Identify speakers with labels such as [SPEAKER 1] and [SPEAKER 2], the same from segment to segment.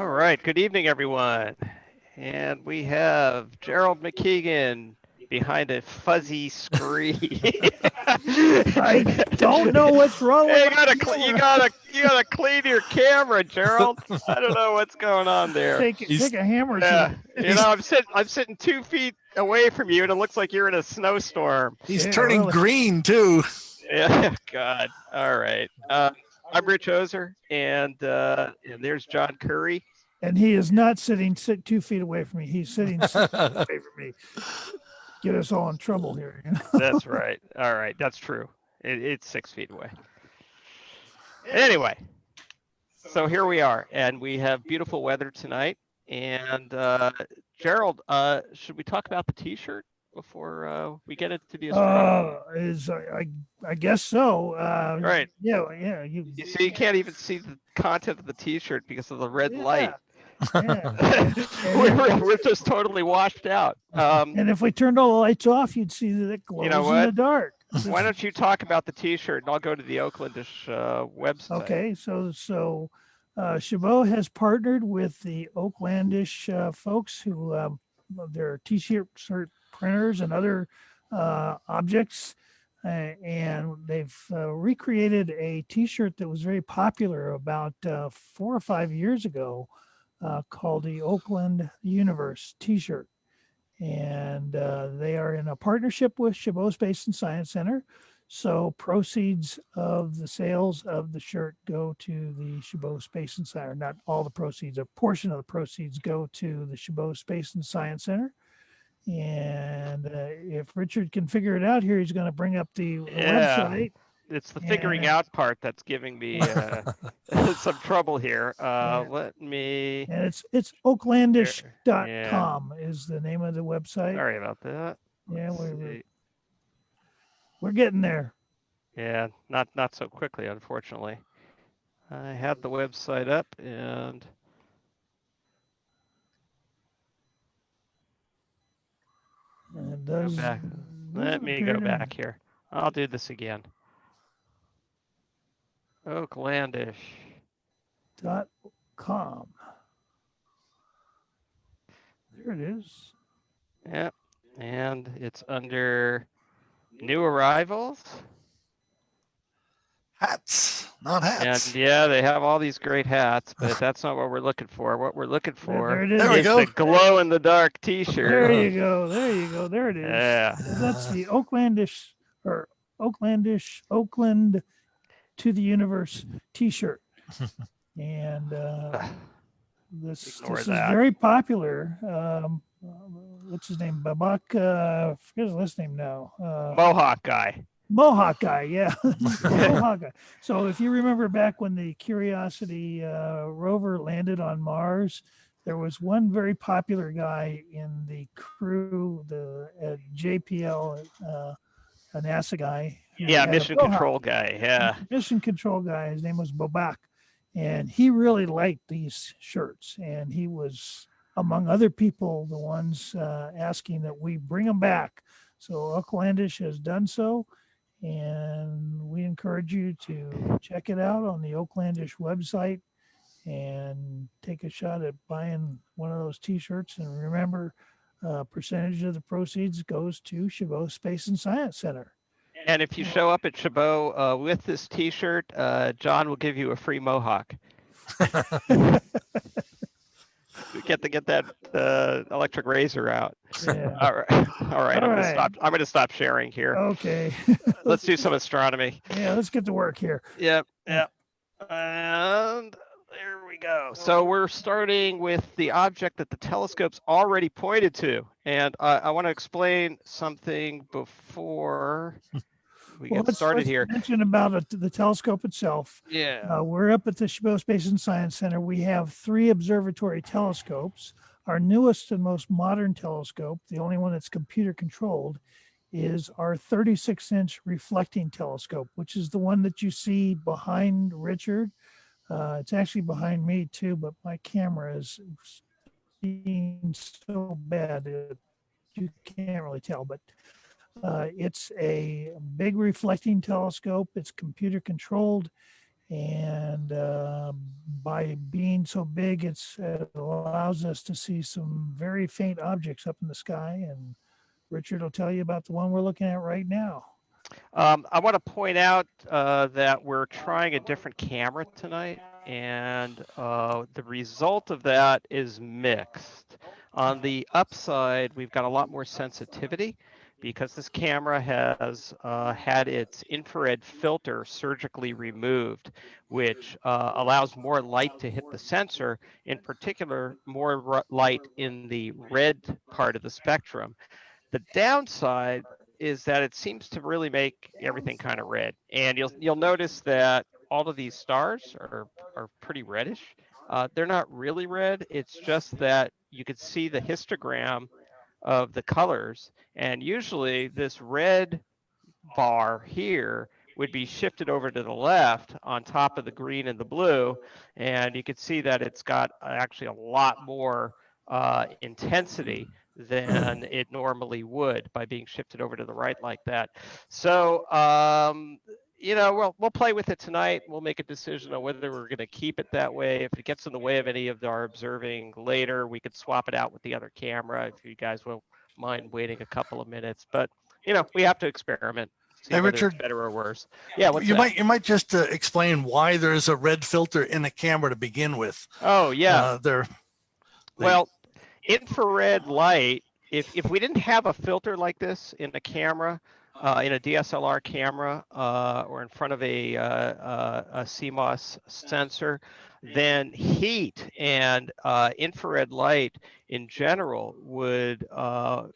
[SPEAKER 1] All right, good evening, everyone. And we have Gerald McKeegan behind a fuzzy screen.
[SPEAKER 2] I don't know what's wrong with
[SPEAKER 1] Hey,
[SPEAKER 2] my camera.
[SPEAKER 1] you gotta clean your camera, Gerald. I don't know what's going on there.
[SPEAKER 2] Take a hammer
[SPEAKER 1] Yeah,
[SPEAKER 2] to
[SPEAKER 1] you know, I'm sitting 2 feet away from you, and it looks like you're in a snowstorm.
[SPEAKER 3] He's
[SPEAKER 2] Yeah,
[SPEAKER 3] turning
[SPEAKER 2] really.
[SPEAKER 3] green too.
[SPEAKER 1] Yeah, God. All right. I'm Rich Ozer, and there's John Curry.
[SPEAKER 2] And he is not sitting 2 feet away from me. He's sitting 6 feet away from me. Get us all in trouble here. You know?
[SPEAKER 1] That's right. All right, that's true. It's 6 feet away. Anyway, so here we are, and we have beautiful weather tonight. And Gerald, should we talk about the T-shirt before we get into the astronomy?
[SPEAKER 2] I guess so.
[SPEAKER 1] Right.
[SPEAKER 2] Yeah.
[SPEAKER 1] You see, you can't even see the content of the T-shirt because of the red light.
[SPEAKER 2] Yeah.
[SPEAKER 1] we're just totally washed out.
[SPEAKER 2] And if we turned all the lights off, you'd see that it glows
[SPEAKER 1] You know
[SPEAKER 2] in
[SPEAKER 1] what?
[SPEAKER 2] the dark.
[SPEAKER 1] Why don't you talk about the T-shirt, and I'll go to the Oaklandish website.
[SPEAKER 2] Okay, so Chabot has partnered with the Oaklandish folks who their T-shirt printers and other objects, and they've recreated a T-shirt that was very popular about 4 or 5 years ago, called the Oakland Universe T-shirt. And they are in a partnership with Chabot Space and Science Center. So proceeds of the sales of the shirt go to the Chabot Space and Science, not all the proceeds, a portion of the proceeds go to the Chabot Space and Science Center. And if Richard can figure it out here, he's going to bring up the website.
[SPEAKER 1] It's the figuring out part that's giving me some trouble here. Let me.
[SPEAKER 2] And it's oaklandish.com is the name of the website.
[SPEAKER 1] Sorry about that.
[SPEAKER 2] Yeah, we're getting there.
[SPEAKER 1] Yeah, not so quickly, unfortunately. I had the website up and. Let me go back here. I'll do this again.
[SPEAKER 2] Oaklandish.com. There it is.
[SPEAKER 1] Yep. And it's under new arrivals.
[SPEAKER 3] Hats, not hats.
[SPEAKER 1] And yeah, they have all these great hats, but that's not what we're looking for. What we're looking for
[SPEAKER 3] There we
[SPEAKER 1] is
[SPEAKER 3] go.
[SPEAKER 1] the glow-in-the-dark T-shirt.
[SPEAKER 2] There you go. There it is.
[SPEAKER 1] Yeah.
[SPEAKER 2] That's the Oaklandish Oakland to the Universe T-shirt. And this is very popular. What's his name? Babak, forget his last name now.
[SPEAKER 1] Mohawk guy,
[SPEAKER 2] yeah. Mohawk guy. So if you remember back when the Curiosity rover landed on Mars, there was one very popular guy in the crew, the JPL, a NASA guy.
[SPEAKER 1] Yeah, mission control guy. Yeah.
[SPEAKER 2] Mission control guy. His name was Babak. And he really liked these shirts. And he was, among other people, the ones asking that we bring them back. So Oaklandish has done so. And we encourage you to check it out on the Oaklandish website and take a shot at buying one of those T-shirts. And remember, percentage of the proceeds goes to Chabot Space and Science Center.
[SPEAKER 1] And if you show up at Chabot with this T-shirt, John will give you a free mohawk. We get to get that electric razor out.
[SPEAKER 2] Yeah.
[SPEAKER 1] All right. I'm going to stop sharing here.
[SPEAKER 2] Okay.
[SPEAKER 1] Let's do some astronomy.
[SPEAKER 2] Yeah, let's get to work here.
[SPEAKER 1] Yep. And there we go. So we're starting with the object that the telescope's already pointed to. And I want to explain something before we get started here.
[SPEAKER 2] Mention about the telescope itself.
[SPEAKER 1] Yeah.
[SPEAKER 2] We're up at the Chabot Space and Science Center. We have 3 observatory telescopes. Our newest and most modern telescope, the only one that's computer controlled, is our 36-inch reflecting telescope, which is the one that you see behind Richard. It's actually behind me too, but my camera is being so bad that you can't really tell. But it's a big reflecting telescope. It's computer controlled, And by being so big, it allows us to see some very faint objects up in the sky. And Richard will tell you about the one we're looking at right now.
[SPEAKER 1] I want to point out that we're trying a different camera tonight, and the result of that is mixed. On the upside, we've got a lot more sensitivity because this camera has had its infrared filter surgically removed, which allows more light to hit the sensor, in particular, more light in the red part of the spectrum. The downside is that it seems to really make everything kind of red, and you'll notice that all of these stars are pretty reddish. They're not really red. It's just that you could see the histogram of the colors, and usually this red bar here would be shifted over to the left on top of the green and the blue, and you can see that it's got actually a lot more intensity than it normally would by being shifted over to the right like that. So, we'll play with it tonight. We'll make a decision on whether we're going to keep it that way. If it gets in the way of any of our observing later, we could swap it out with the other camera if you guys will mind waiting a couple of minutes. But we have to experiment, see
[SPEAKER 3] Hey,
[SPEAKER 1] whether it's
[SPEAKER 3] Richard,
[SPEAKER 1] better or worse. Yeah, what's
[SPEAKER 3] you
[SPEAKER 1] that?
[SPEAKER 3] might just explain why there's a red filter in a camera to begin with.
[SPEAKER 1] Oh, yeah.
[SPEAKER 3] They
[SPEAKER 1] Well, infrared light, if we didn't have a filter like this in a camera, in a DSLR camera, or in front of a CMOS sensor, then heat and infrared light in general would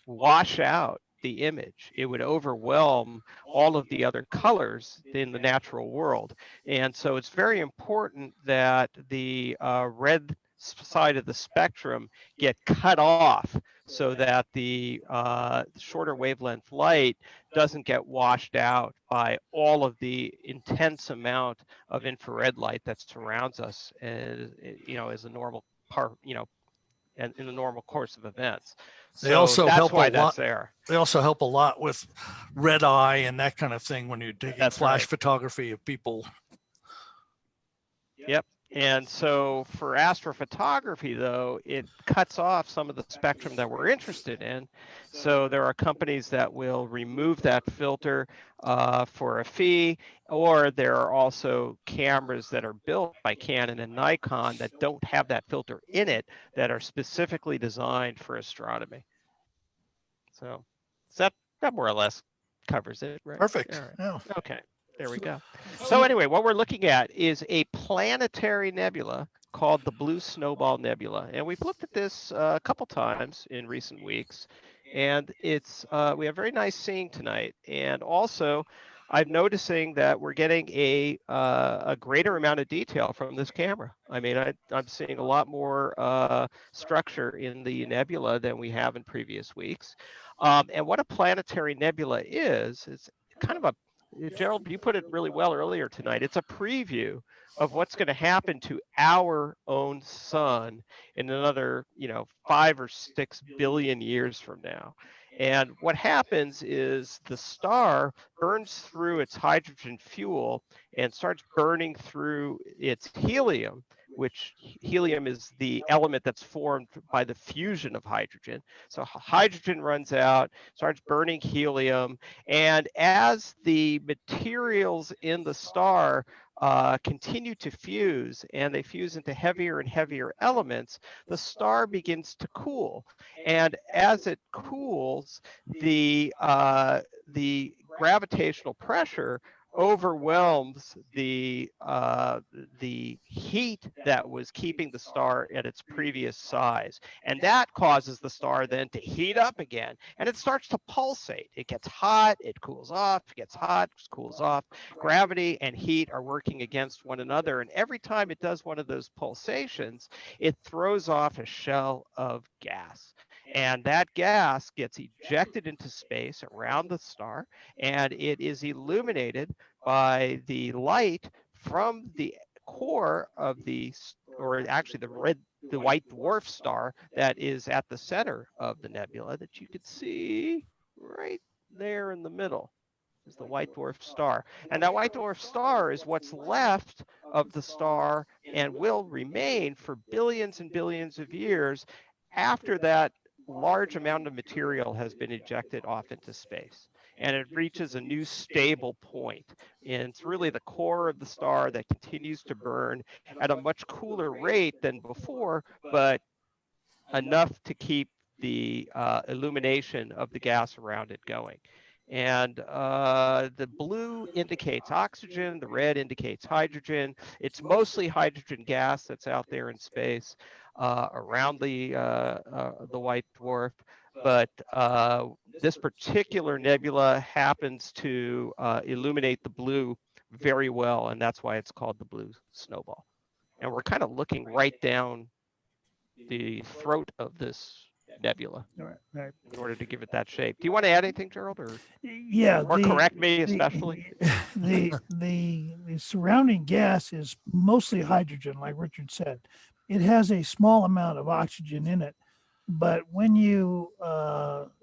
[SPEAKER 1] wash out the image. It would overwhelm all of the other colors in the natural world. And so it's very important that the red side of the spectrum get cut off so that the shorter wavelength light doesn't get washed out by all of the intense amount of infrared light that surrounds us as a normal part, and in the normal course of events. So
[SPEAKER 3] also
[SPEAKER 1] that's
[SPEAKER 3] help a
[SPEAKER 1] why
[SPEAKER 3] lot.
[SPEAKER 1] that's there.
[SPEAKER 3] They also help a lot with red eye and that kind of thing when you're taking
[SPEAKER 1] That's
[SPEAKER 3] flash
[SPEAKER 1] right.
[SPEAKER 3] photography of people.
[SPEAKER 1] Yep. And so for astrophotography, though, it cuts off some of the spectrum that we're interested in. So there are companies that will remove that filter for a fee, or there are also cameras that are built by Canon and Nikon that don't have that filter in it that are specifically designed for astronomy. So that more or less covers it, right?
[SPEAKER 3] Perfect.
[SPEAKER 1] All right.
[SPEAKER 3] Yeah.
[SPEAKER 1] Okay. There we go. So anyway, what we're looking at is a planetary nebula called the Blue Snowball Nebula, and we've looked at this a couple times in recent weeks, and we have very nice seeing tonight. And also, I'm noticing that we're getting a greater amount of detail from this camera. I mean, I'm seeing a lot more structure in the nebula than we have in previous weeks. And what a planetary nebula is kind of Gerald, you put it really well earlier tonight. It's a preview of what's going to happen to our own sun in another, 5 or 6 billion years from now. And what happens is the star burns through its hydrogen fuel and starts burning through its helium, which helium is the element that's formed by the fusion of hydrogen. So hydrogen runs out, starts burning helium, and as the materials in the star continue to fuse and they fuse into heavier and heavier elements, the star begins to cool. And as it cools, the gravitational pressure overwhelms the heat that was keeping the star at its previous size, and that causes the star then to heat up again, and it starts to pulsate. It gets hot, it cools off, it gets hot, cools off. Gravity and heat are working against one another, and every time it does one of those pulsations, it throws off a shell of gas. And that gas gets ejected into space around the star, and it is illuminated by the light from the core of or actually the white dwarf star that is at the center of the nebula that you could see right there in the middle. is the white dwarf star. And that white dwarf star is what's left of the star and will remain for billions and billions of years after that large amount of material has been ejected off into space. And it reaches a new stable point. And it's really the core of the star that continues to burn at a much cooler rate than before, but enough to keep the illumination of the gas around it going. And the blue indicates oxygen, the red indicates hydrogen. It's mostly hydrogen gas that's out there in space around the white dwarf. But this particular nebula happens to illuminate the blue very well, and that's why it's called the blue snowball. And we're kind of looking right down the throat of this nebula
[SPEAKER 2] Right.
[SPEAKER 1] in order to give it that shape. Do you want to add anything, Gerald,
[SPEAKER 2] Yeah,
[SPEAKER 1] or correct me especially?
[SPEAKER 2] The surrounding gas is mostly hydrogen, like Richard said. It has a small amount of oxygen in it, but when you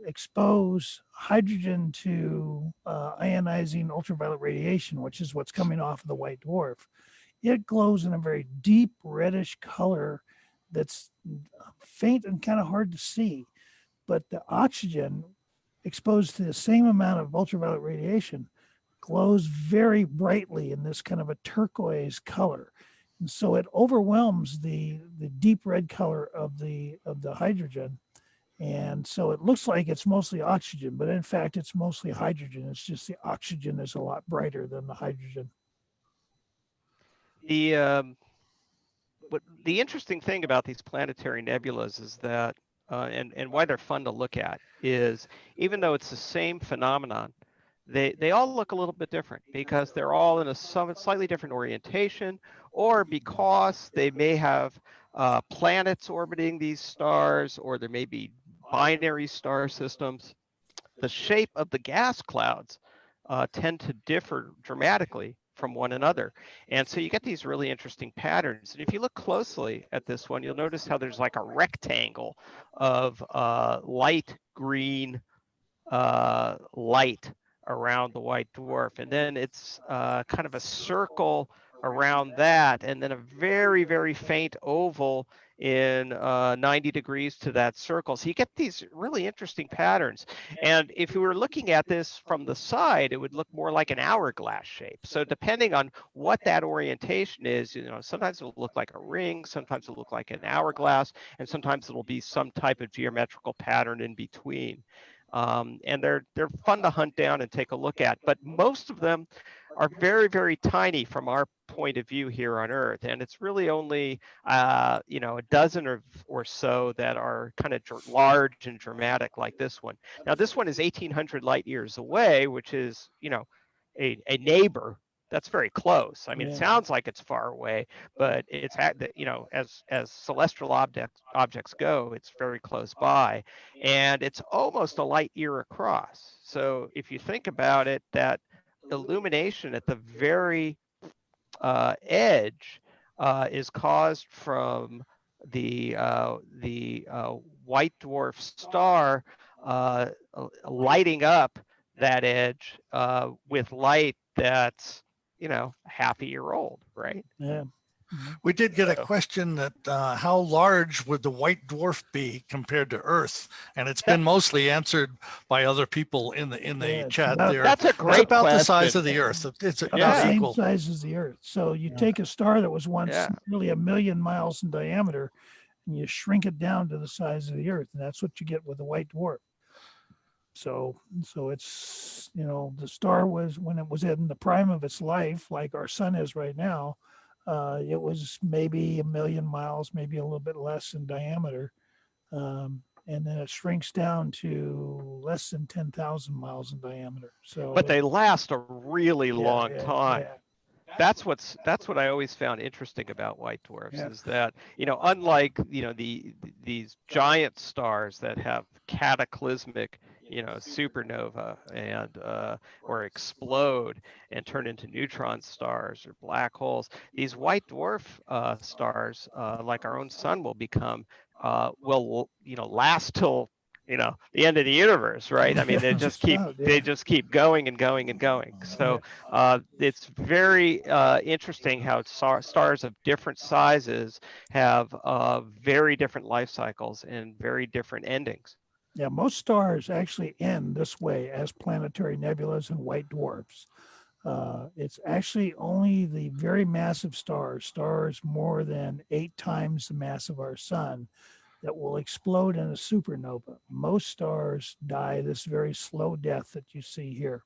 [SPEAKER 2] expose hydrogen to ionizing ultraviolet radiation, which is what's coming off of the white dwarf, it glows in a very deep reddish color that's faint and kind of hard to see. But the oxygen exposed to the same amount of ultraviolet radiation glows very brightly in this kind of a turquoise color. And so it overwhelms the deep red color of the hydrogen. And so it looks like it's mostly oxygen, but in fact, it's mostly hydrogen. It's just the oxygen is a lot brighter than the hydrogen.
[SPEAKER 1] The interesting thing about these planetary nebulas is that, and why they're fun to look at, is even though it's the same phenomenon, they all look a little bit different because they're all in a slightly different orientation, or because they may have planets orbiting these stars, or there may be binary star systems. The shape of the gas clouds tend to differ dramatically from one another. And so you get these really interesting patterns. And if you look closely at this one, you'll notice how there's like a rectangle of light green light around the white dwarf. And then it's kind of a circle around that, and then a very, very faint oval in 90 degrees to that circle. So you get these really interesting patterns. And if you were looking at this from the side, it would look more like an hourglass shape. So depending on what that orientation is, sometimes it'll look like a ring, sometimes it'll look like an hourglass, and sometimes it'll be some type of geometrical pattern in between. And they're fun to hunt down and take a look at. But most of them are very, very tiny from our point of view here on Earth. And it's really only, a dozen or so that are kind of large and dramatic like this one. Now, this one is 1,800 light years away, which is, a neighbor. That's very close. I mean, It sounds like it's far away, but it's as celestial objects go, it's very close by, and it's almost a light year across. So if you think about it, that illumination at the very edge is caused from the white dwarf star lighting up that edge with light that's half a year old, right?
[SPEAKER 2] Yeah.
[SPEAKER 3] We did get a question that how large would the white dwarf be compared to Earth? And it's been mostly answered by other people in the chat there.
[SPEAKER 1] That's a great
[SPEAKER 3] It's about
[SPEAKER 1] question.
[SPEAKER 3] the size of the Earth. It's
[SPEAKER 2] About the same
[SPEAKER 3] equal.
[SPEAKER 2] size as the Earth. So you take a star that was once nearly 1 million miles in diameter, and you shrink it down to the size of the Earth, and that's what you get with a white dwarf. So it's, the star was, when it was in the prime of its life, like our sun is right now, it was maybe 1 million miles, maybe a little bit less in diameter. And then it shrinks down to less than 10,000 miles in diameter. So,
[SPEAKER 1] but they last a really long time.
[SPEAKER 2] Yeah.
[SPEAKER 1] That's what I always found interesting about white dwarfs is that, unlike, these giant stars that have cataclysmic, supernova and or explode and turn into neutron stars or black holes, these white dwarf stars, like our own sun, will become will last till the end of the universe, right? I mean, they just keep going and going and going. So it's very interesting how stars of different sizes have very different life cycles and very different endings.
[SPEAKER 2] Yeah, most stars actually end this way as planetary nebulas and white dwarfs. It's actually only the very massive stars more than 8 times the mass of our sun, that will explode in a supernova. Most stars die this very slow death that you see here.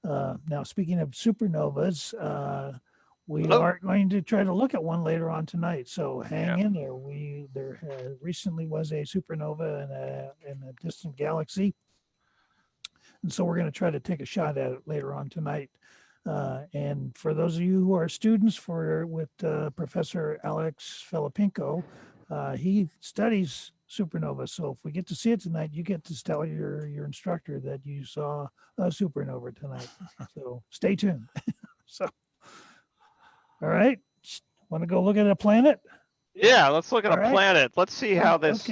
[SPEAKER 2] Now, speaking of supernovas, we are going to try to look at one later on tonight. So hang in there. There recently was a supernova in a distant galaxy, and so we're going to try to take a shot at it later on tonight. And for those of you who are students with Professor Alex Filipinko, he studies supernova. So if we get to see it tonight, you get to tell your instructor that you saw a supernova tonight. So stay tuned. So, all right. Want to go look at a planet?
[SPEAKER 1] Yeah, let's look at a planet. Let's see how this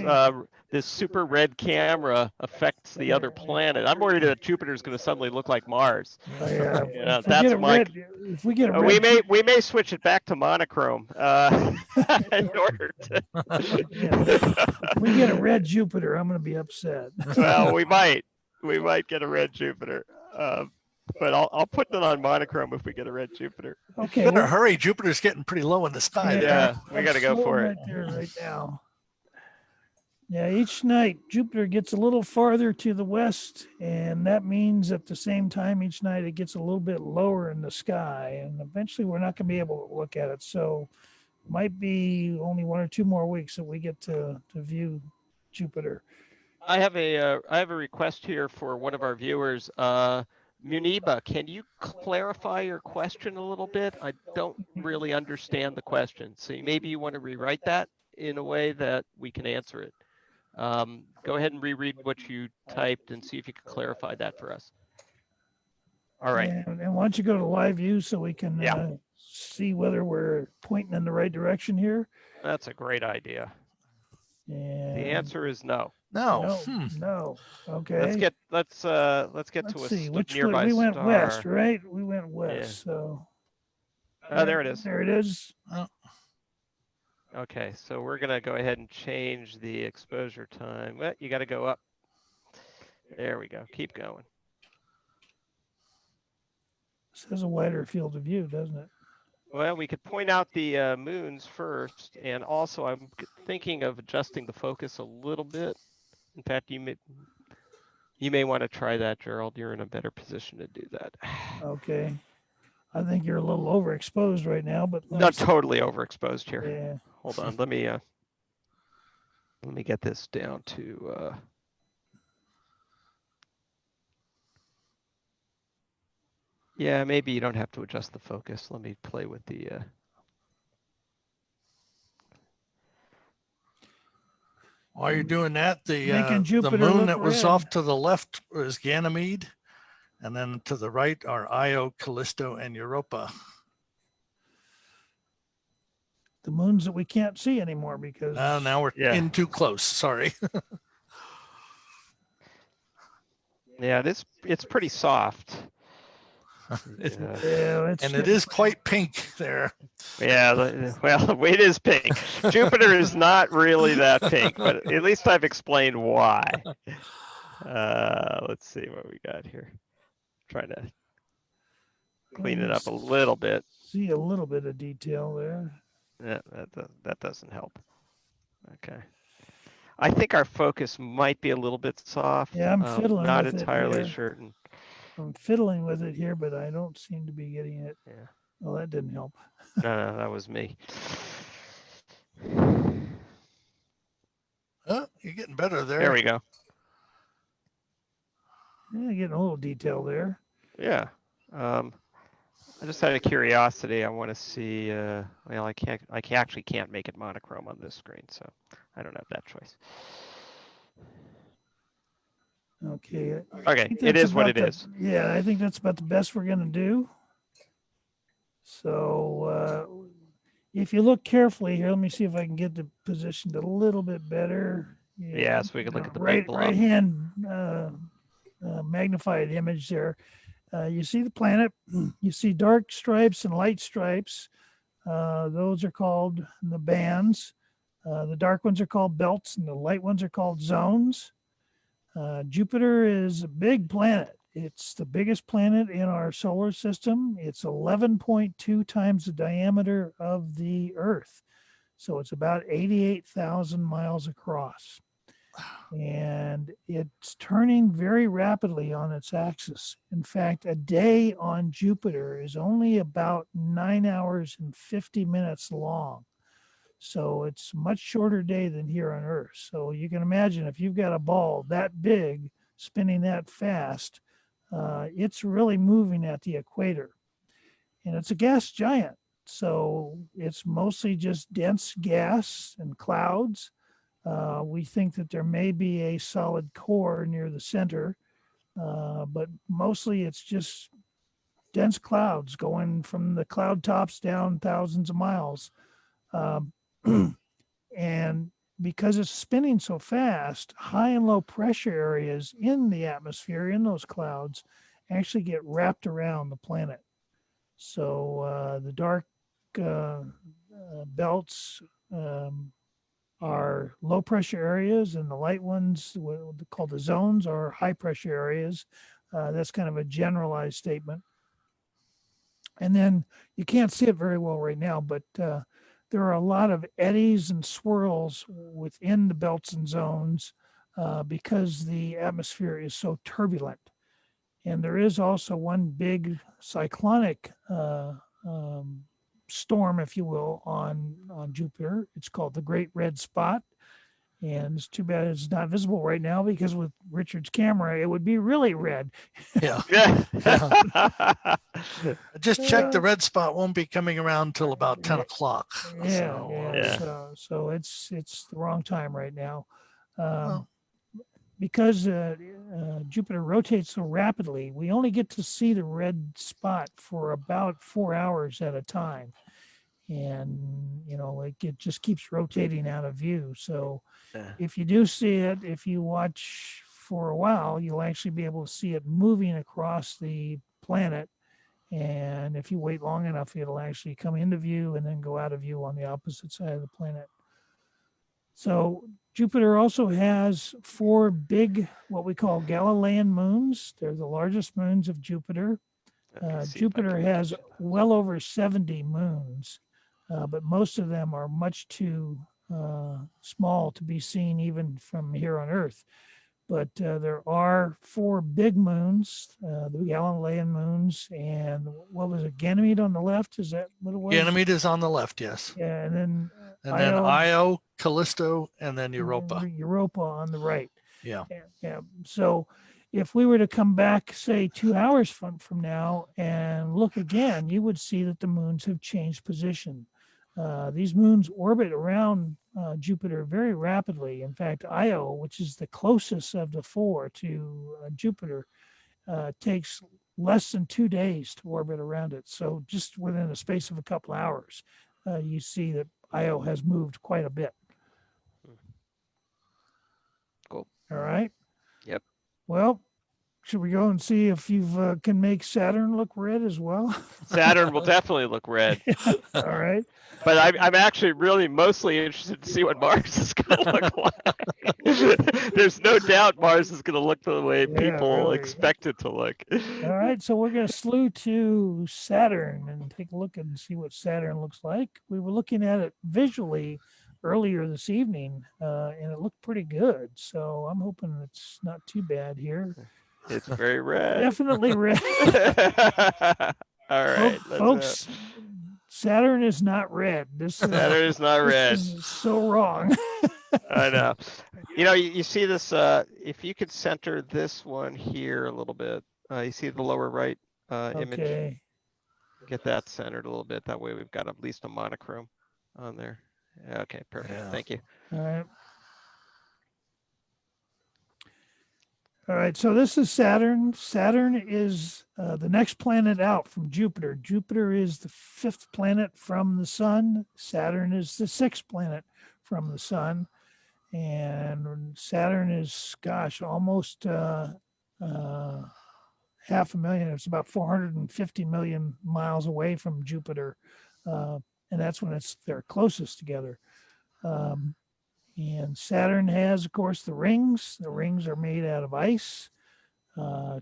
[SPEAKER 1] this super red camera affects the other planet. I'm worried that Jupiter is going to suddenly look like Mars.
[SPEAKER 2] That's my. If we get a red,
[SPEAKER 1] we may switch it back to monochrome in order to.
[SPEAKER 2] If we get a red Jupiter, I'm going to be upset.
[SPEAKER 1] Well, we might get a red Jupiter. But I'll put it on monochrome if we get a red Jupiter.
[SPEAKER 2] Okay.
[SPEAKER 3] Better hurry. Jupiter's getting pretty low in the sky.
[SPEAKER 1] Yeah, we got to go for it.
[SPEAKER 2] Right now. Yeah, each night Jupiter gets a little farther to the west, and that means at the same time each night it gets a little bit lower in the sky, and eventually we're not going to be able to look at it. So it might be only 1 or 2 more weeks that we get to view Jupiter.
[SPEAKER 1] I have a request here for one of our viewers. Muniba, can you clarify your question a little bit? I don't really understand the question. So maybe you want to rewrite that in a way that we can answer it. Go ahead and reread what you typed and see if you can clarify that for us. All right.
[SPEAKER 2] And why don't you go to live view so we can see whether we're pointing in the right direction here?
[SPEAKER 1] That's a great idea.
[SPEAKER 2] And
[SPEAKER 1] the answer is no.
[SPEAKER 3] No.
[SPEAKER 2] No. Okay.
[SPEAKER 1] Let's get to
[SPEAKER 2] see. Which
[SPEAKER 1] nearby
[SPEAKER 2] we went
[SPEAKER 1] star.
[SPEAKER 2] west, right? We went west.
[SPEAKER 1] Yeah.
[SPEAKER 2] So.
[SPEAKER 1] There it is.
[SPEAKER 2] There it is.
[SPEAKER 3] Oh.
[SPEAKER 1] Okay, so we're gonna go ahead and change the exposure time. Well, you got to go up. There we go. Keep going.
[SPEAKER 2] This has a wider field of view, doesn't it?
[SPEAKER 1] Well, we could point out the moons first, and also I'm thinking of adjusting the focus a little bit. In fact, you may want to try that, Gerald. You're in a better position to do that.
[SPEAKER 2] Okay. I think you're a little overexposed right now, but
[SPEAKER 1] not totally overexposed here.
[SPEAKER 2] Yeah.
[SPEAKER 1] Hold on. Let me get this down to. Yeah, maybe you don't have to adjust the focus. Let me play with the.
[SPEAKER 3] While you're doing that, the
[SPEAKER 2] moon
[SPEAKER 3] that was
[SPEAKER 2] red.
[SPEAKER 3] off to the left was Ganymede, and then to the right are Io, Callisto, and Europa.
[SPEAKER 2] The moons that we can't see anymore because.
[SPEAKER 3] Now we're in too close. Sorry.
[SPEAKER 1] Yeah, it's pretty soft.
[SPEAKER 3] It is quite pink there.
[SPEAKER 1] Yeah, well, it is pink. Jupiter is not really that pink, but at least I've explained why. Let's see what we got here. Trying to clean it up a little bit.
[SPEAKER 2] See a little bit of detail there.
[SPEAKER 1] Yeah, that doesn't help. Okay. I think our focus might be a little bit soft.
[SPEAKER 2] Yeah, I'm fiddling
[SPEAKER 1] not
[SPEAKER 2] with
[SPEAKER 1] entirely
[SPEAKER 2] it
[SPEAKER 1] certain.
[SPEAKER 2] I'm fiddling with it here, but I don't seem to be getting it.
[SPEAKER 1] Yeah.
[SPEAKER 2] Well, that didn't help.
[SPEAKER 1] No, that was me.
[SPEAKER 3] Oh, you're getting better there.
[SPEAKER 1] There we go.
[SPEAKER 2] Yeah, getting a little detail there.
[SPEAKER 1] Yeah. I just out of curiosity, I want to see. Well, I actually can't make it monochrome on this screen, so I don't have that choice.
[SPEAKER 2] Okay.
[SPEAKER 1] Okay, it is what it is.
[SPEAKER 2] Yeah, I think that's about the best we're going to do. So if you look carefully here, let me see if I can get the positioned a little bit better.
[SPEAKER 1] Yeah, so we can look at the big
[SPEAKER 2] right
[SPEAKER 1] blob.
[SPEAKER 2] hand magnified image there. You see the planet. You see dark stripes and light stripes. Those are called the bands. The dark ones are called belts, and the light ones are called zones. Jupiter is a big planet. It's the biggest planet in our solar system. It's 11.2 times the diameter of the Earth. So it's about 88,000 miles across. And it's turning very rapidly on its axis. In fact, a day on Jupiter is only about 9 hours and 50 minutes long. So it's a much shorter day than here on Earth. So you can imagine if you've got a ball that big spinning that fast, it's really moving at the equator. And it's a gas giant. So it's mostly just dense gas and clouds. We think that there may be a solid core near the center, but mostly it's just dense clouds going from the cloud tops down thousands of miles. Um, and because it's spinning so fast, high and low pressure areas in the atmosphere, in those clouds, actually get wrapped around the planet. So the dark belts are low pressure areas, and the light ones, called the zones, are high pressure areas. That's kind of a generalized statement. And then you can't see it very well right now, but there are a lot of eddies and swirls within the belts and zones because the atmosphere is so turbulent. And there is also one big cyclonic storm, if you will, on Jupiter. It's called the Great Red Spot. And it's too bad it's not visible right now, because with Richard's camera, it would be really red.
[SPEAKER 3] Yeah.
[SPEAKER 1] Yeah.
[SPEAKER 3] I just checked. The red spot won't be coming around till about 10 o'clock.
[SPEAKER 1] Yeah.
[SPEAKER 2] So it's the wrong time right now.
[SPEAKER 3] Well,
[SPEAKER 2] Because Jupiter rotates so rapidly, we only get to see the red spot for about 4 hours at a time. And, it just keeps rotating out of view. So if you do see it, if you watch for a while, you'll actually be able to see it moving across the planet. And if you wait long enough, it'll actually come into view and then go out of view on the opposite side of the planet. So Jupiter also has 4 big, what we call Galilean moons. They're the largest moons of Jupiter. Jupiter has well over 70 moons, but most of them are much too small to be seen even from here on Earth. But there are 4 big moons, the Galilean moons, and what was it, Ganymede on the left? Is that what it was?
[SPEAKER 3] Ganymede is on the left, yes.
[SPEAKER 2] Yeah, and then
[SPEAKER 3] Io, Callisto, and then Europa.
[SPEAKER 2] Europa on the right.
[SPEAKER 3] Yeah.
[SPEAKER 2] Yeah. So if we were to come back, say 2 hours from now and look again, you would see that the moons have changed position. These moons orbit around Jupiter very rapidly. In fact, Io, which is the closest of the 4 to Jupiter, takes less than 2 days to orbit around it. So just within the space of a couple hours, you see that Io has moved quite a bit.
[SPEAKER 1] Cool.
[SPEAKER 2] All right.
[SPEAKER 1] Yep.
[SPEAKER 2] Well, should we go and see if you can make Saturn look red as well?
[SPEAKER 1] Saturn will definitely look red.
[SPEAKER 2] All right.
[SPEAKER 1] But I'm actually really mostly interested to see what Mars is going to look like. There's no doubt Mars is going to look the way people expect it to look.
[SPEAKER 2] All right. So we're going to slew to Saturn and take a look and see what Saturn looks like. We were looking at it visually earlier this evening, and it looked pretty good. So I'm hoping it's not too bad here.
[SPEAKER 1] It's very red.
[SPEAKER 2] Definitely red.
[SPEAKER 1] All right,
[SPEAKER 2] folks. Saturn is not red.
[SPEAKER 1] Saturn is not red.
[SPEAKER 2] This is so wrong.
[SPEAKER 1] I know. You see this. If you could center this one here a little bit, you see the lower right image. Get that centered a little bit. That way we've got at least a monochrome on there. Okay, perfect. Yeah. Thank you.
[SPEAKER 2] All right. All right, so this is Saturn. Saturn is the next planet out from Jupiter. Jupiter is the 5th planet from the sun. Saturn is the 6th planet from the sun. and Saturn is, gosh, almost half a million. It's about 450 million miles away from Jupiter, and that's when they're closest together. And Saturn has, of course, the rings. The rings are made out of ice,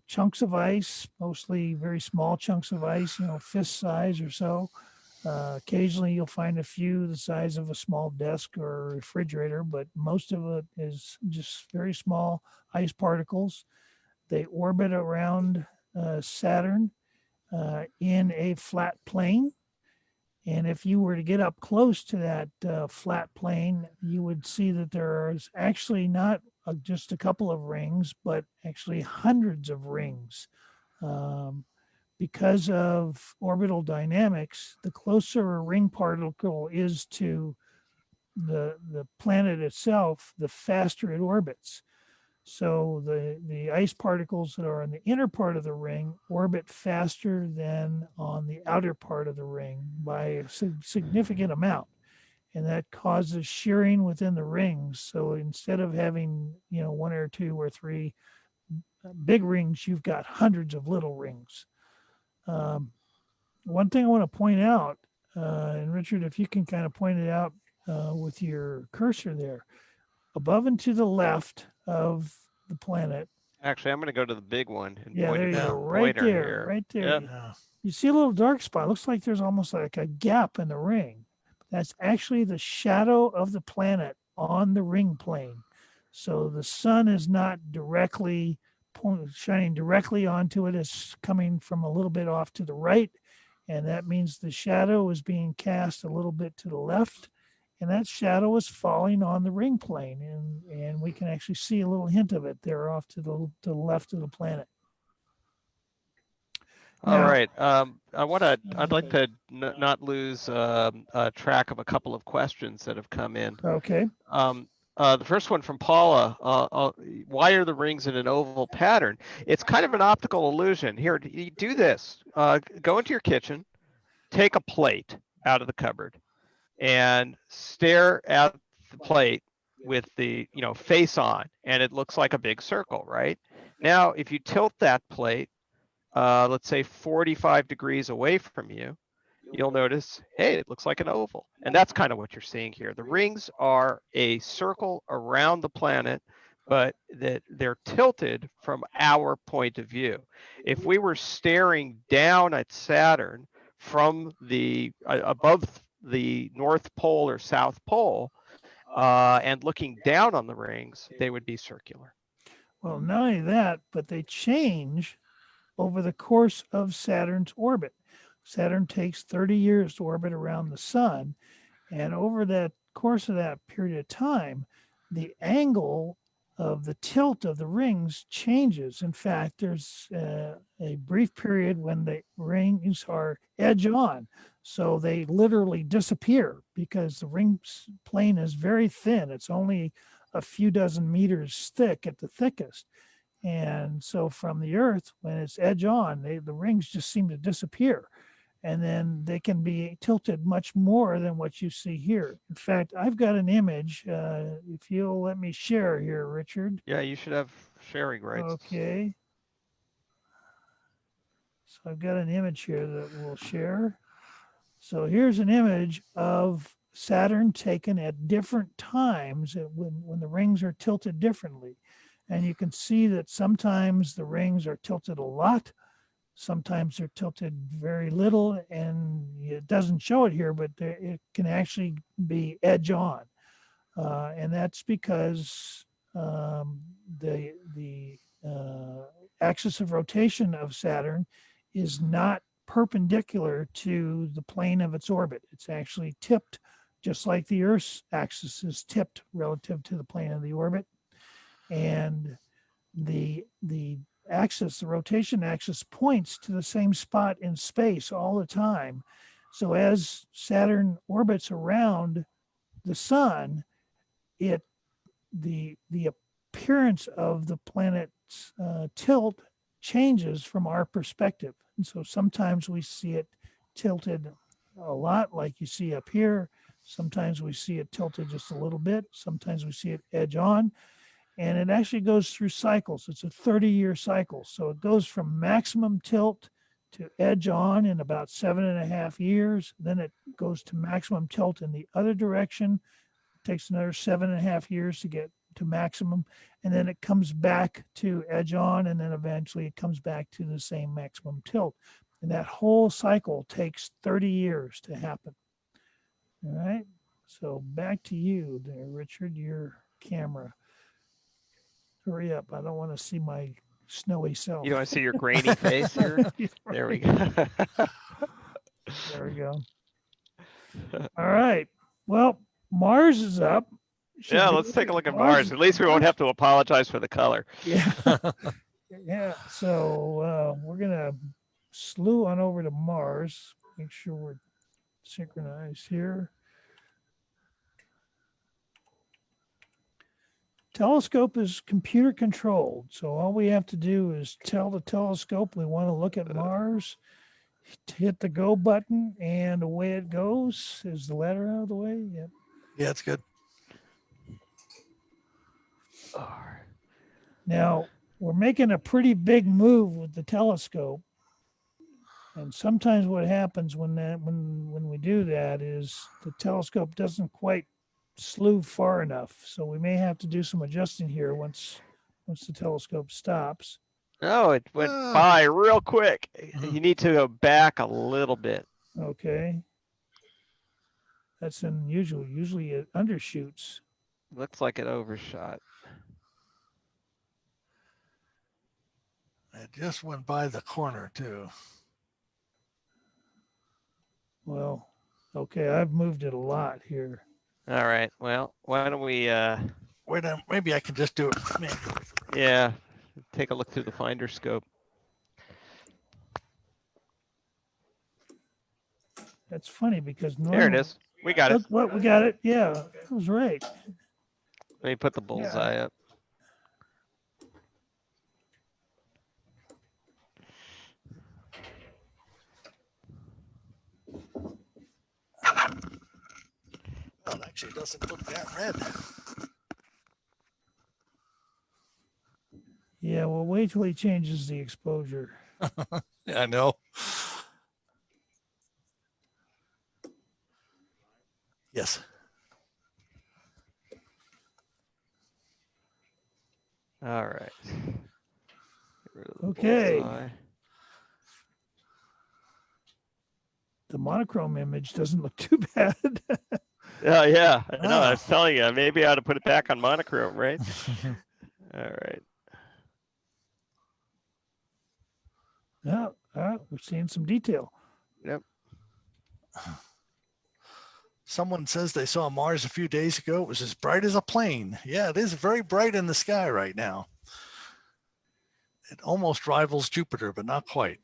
[SPEAKER 2] chunks of ice, mostly very small chunks of ice, fist size or so. Occasionally, you'll find a few the size of a small desk or refrigerator, but most of it is just very small ice particles. They orbit around Saturn in a flat plane. And if you were to get up close to that flat plane, you would see that there is actually not just a couple of rings, but actually hundreds of rings. Because of orbital dynamics, the closer a ring particle is to the planet itself, the faster it orbits. So the ice particles that are in the inner part of the ring orbit faster than on the outer part of the ring by a significant amount. And that causes shearing within the rings. So instead of having, one or two or three big rings, you've got hundreds of little rings. One thing I want to point out, and Richard, if you can kind of point it out with your cursor there, above and to the left of the planet.
[SPEAKER 1] Actually, I'm going to go to the big one and
[SPEAKER 2] Yeah,
[SPEAKER 1] point
[SPEAKER 2] there
[SPEAKER 1] it
[SPEAKER 2] you
[SPEAKER 1] to
[SPEAKER 2] go,
[SPEAKER 1] the
[SPEAKER 2] right
[SPEAKER 1] pointer
[SPEAKER 2] there,
[SPEAKER 1] here.
[SPEAKER 2] right there.
[SPEAKER 1] Yep.
[SPEAKER 3] Yeah.
[SPEAKER 2] You see a little dark spot. Looks like there's almost like a gap in the ring. That's actually the shadow of the planet on the ring plane. So the sun is not directly shining directly onto it. It's coming from a little bit off to the right. And that means the shadow is being cast a little bit to the left. And that shadow is falling on the ring plane. And we can actually see a little hint of it there off to the left of the planet.
[SPEAKER 1] All right. I'd like to not lose track of a couple of questions that have come in.
[SPEAKER 2] Okay.
[SPEAKER 1] The first one from Paula, why are the rings in an oval pattern? It's kind of an optical illusion. Here, you do this. Go into your kitchen, take a plate out of the cupboard, and stare at the plate with the face on, and it looks like a big circle, right? Now, if you tilt that plate, let's say 45 degrees away from you, you'll notice, hey, it looks like an oval. And that's kind of what you're seeing here. The rings are a circle around the planet, but that they're tilted from our point of view. If we were staring down at Saturn from the above the North Pole or South Pole and looking down on the rings, they would be circular.
[SPEAKER 2] Well, not only that, but they change over the course of Saturn's orbit. Saturn takes 30 years to orbit around the sun. And over that course of that period of time, the angle of the tilt of the rings changes. In fact, there's a brief period when the rings are edge on. So they literally disappear because the ring plane is very thin. It's only a few dozen meters thick at the thickest. And so from the Earth, when it's edge on, the rings just seem to disappear. And then they can be tilted much more than what you see here. In fact, I've got an image. If you'll let me share here, Richard.
[SPEAKER 1] Yeah, you should have sharing rights.
[SPEAKER 2] Okay. So I've got an image here that we'll share. So here's an image of Saturn taken at different times when the rings are tilted differently. And you can see that sometimes the rings are tilted a lot. Sometimes they're tilted very little, and it doesn't show it here, but it can actually be edge on. And that's because the axis of rotation of Saturn is not perpendicular to the plane of its orbit. It's actually tipped, just like the Earth's axis is tipped relative to the plane of the orbit. And the axis, the rotation axis, points to the same spot in space all the time. So as Saturn orbits around the sun, the appearance of the planet's tilt changes from our perspective. And so sometimes we see it tilted a lot, like you see up here. Sometimes we see it tilted just a little bit. Sometimes we see it edge on. And it actually goes through cycles. It's a 30-year cycle. So it goes from maximum tilt to edge on in about 7.5 years. Then it goes to maximum tilt in the other direction. It takes another 7.5 years to get to maximum. And then it comes back to edge on. And then eventually it comes back to the same maximum tilt. And that whole cycle takes 30 years to happen. All right. So back to you there, Richard, your camera. Hurry up. I don't want to see my snowy self.
[SPEAKER 1] You don't want to see your grainy face here? There we go.
[SPEAKER 2] There we go. All right. Well, Mars is up.
[SPEAKER 1] Yeah, let's take a look at Mars. At least we won't have to apologize for the color.
[SPEAKER 2] Yeah. Yeah. So we're going to slew on over to Mars. Make sure we're synchronized here. Telescope is computer controlled. So all we have to do is tell the telescope we want to look at Mars, hit the go button, and away it goes. Is the ladder out of the way? Yep.
[SPEAKER 3] Yeah, it's good.
[SPEAKER 2] Now, we're making a pretty big move with the telescope. And sometimes what happens when we do that is the telescope doesn't quite slew far enough. So we may have to do some adjusting here once the telescope stops.
[SPEAKER 1] Oh, it went by real quick. You need to go back a little bit.
[SPEAKER 2] Okay. That's unusual. Usually it undershoots.
[SPEAKER 1] Looks like it overshot.
[SPEAKER 3] It just went by the corner too.
[SPEAKER 2] Well, okay, I've moved it a lot here.
[SPEAKER 1] All right. Well, why don't we
[SPEAKER 3] Wait, maybe I can just do it.
[SPEAKER 1] yeah, take a look through the finder scope.
[SPEAKER 2] That's funny because normally,
[SPEAKER 1] There it is. We got it.
[SPEAKER 2] Look, what we got it. Yeah, that was right.
[SPEAKER 1] Let me put the bullseye up.
[SPEAKER 3] Well, it actually doesn't look that red.
[SPEAKER 2] Yeah, well, wait till he changes the exposure.
[SPEAKER 3] Yeah, I know. Yes.
[SPEAKER 1] All right.
[SPEAKER 2] Okay.
[SPEAKER 1] Bullseye.
[SPEAKER 2] The monochrome image doesn't look too bad.
[SPEAKER 1] Oh, yeah. I know. I was telling you, maybe I ought to put it back on monochrome, right? All right.
[SPEAKER 2] Yeah, we're seeing some detail.
[SPEAKER 1] Yep.
[SPEAKER 3] Someone says they saw Mars a few days ago. It was as bright as a plane. Yeah, it is very bright in the sky right now. It almost rivals Jupiter, but not quite.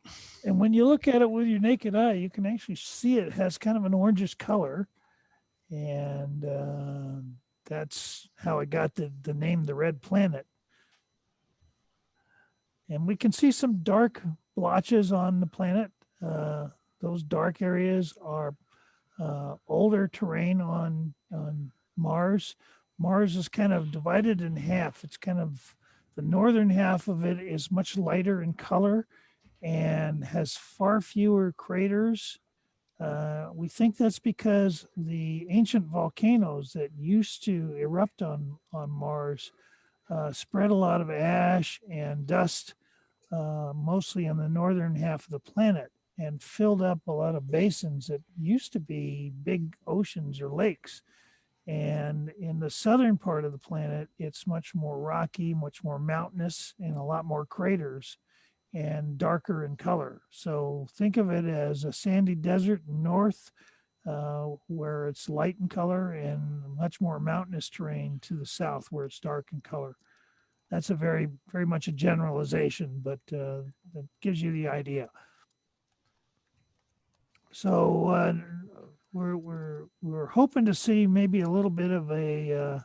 [SPEAKER 2] And when you look at it with your naked eye, you can actually see it has kind of an orangish color. And that's how it got the name, the red planet. And we can see some dark blotches on the planet. Those dark areas are older terrain on Mars. Mars is kind of divided in half. It's kind of the northern half of it is much lighter in color and has far fewer craters. We think that's because the ancient volcanoes that used to erupt on Mars spread a lot of ash and dust, mostly in the northern half of the planet, and filled up a lot of basins that used to be big oceans or lakes. And in the southern part of the planet, it's much more rocky, much more mountainous, and a lot more craters and darker in color. So think of it as a sandy desert north, where it's light in color, and much more mountainous terrain to the south where it's dark in color. That's a very, very much a generalization, but that gives you the idea. So we're hoping to see maybe a little bit of a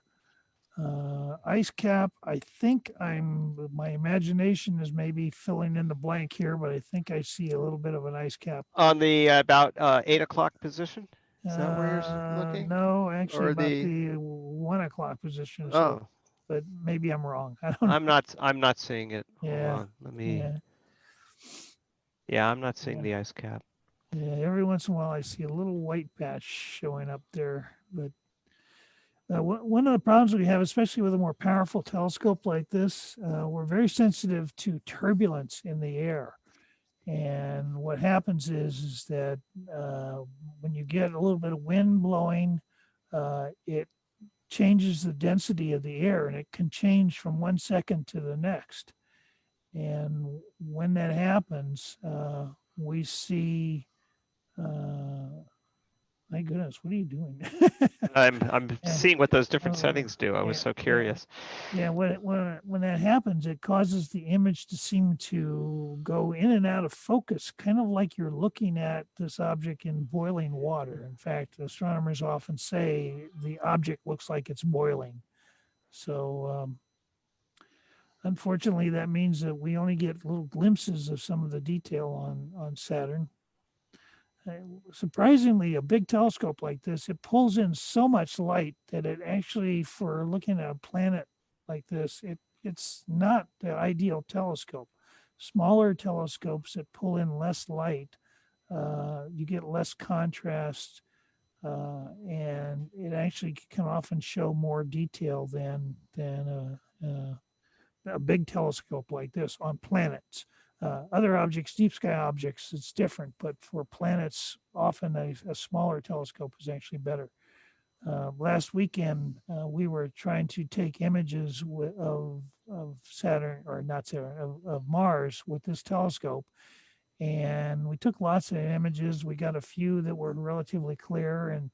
[SPEAKER 2] ice cap. I think my imagination is maybe filling in the blank here, but I think I see a little bit of an ice cap
[SPEAKER 1] On the about 8 o'clock position. Is that where you're looking?
[SPEAKER 2] No, actually
[SPEAKER 1] Or
[SPEAKER 2] about
[SPEAKER 1] the
[SPEAKER 2] the 1 o'clock position or so,
[SPEAKER 1] oh,
[SPEAKER 2] but maybe I'm wrong. I don't know.
[SPEAKER 1] I'm not seeing it. Hold
[SPEAKER 2] Yeah,
[SPEAKER 1] on. Let me.
[SPEAKER 2] yeah,
[SPEAKER 1] Yeah, I'm not seeing
[SPEAKER 2] yeah.
[SPEAKER 1] the ice cap.
[SPEAKER 2] Yeah, every once in a while I see a little white patch showing up there. But one of the problems we have, especially with a more powerful telescope like this, we're very sensitive to turbulence in the air. And what happens is that when you get a little bit of wind blowing, it changes the density of the air, and it can change from 1 second to the next. And when that happens, we see, my goodness, what are you doing?
[SPEAKER 1] I'm
[SPEAKER 2] Yeah.
[SPEAKER 1] seeing what those different
[SPEAKER 2] Oh,
[SPEAKER 1] settings do. I was
[SPEAKER 2] yeah,
[SPEAKER 1] so
[SPEAKER 2] yeah,
[SPEAKER 1] curious.
[SPEAKER 2] yeah. When that happens, it causes the image to seem to go in and out of focus, kind of like you're looking at this object in boiling water. In fact, astronomers often say the object looks like it's boiling. So, unfortunately, that means that we only get little glimpses of some of the detail on Saturn. Uh, Surprisingly, a big telescope like this, it pulls in so much light that it actually, for looking at a planet like this, it's not the ideal telescope. Smaller telescopes that pull in less light, you get less contrast, and it actually can often show more detail than a big telescope like this on planets. Other objects, deep sky objects, it's different, but for planets, often a smaller telescope is actually better. Last weekend, we were trying to take images of Saturn, or not Saturn, of Mars with this telescope. And we took lots of images. We got a few that were relatively clear, and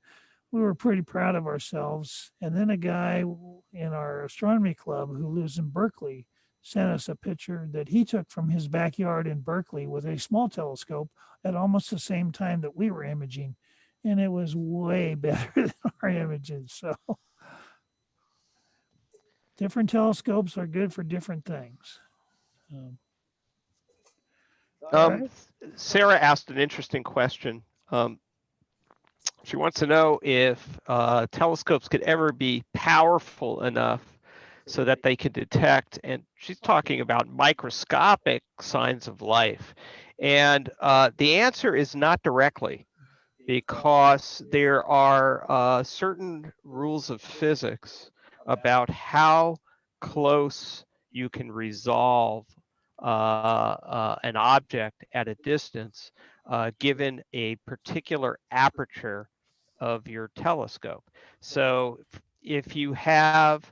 [SPEAKER 2] we were pretty proud of ourselves. And then a guy in our astronomy club who lives in Berkeley sent us a picture that he took from his backyard in Berkeley with a small telescope at almost the same time that we were imaging. And it was way better than our images. So different telescopes are good for different things. All
[SPEAKER 1] Um,
[SPEAKER 2] right.
[SPEAKER 1] Sarah asked an interesting question. She wants to know if telescopes could ever be powerful enough so that they could detect, and she's talking about microscopic signs of life. And the answer is not directly, because there are certain rules of physics about how close you can resolve an object at a distance given a particular aperture of your telescope. So if you have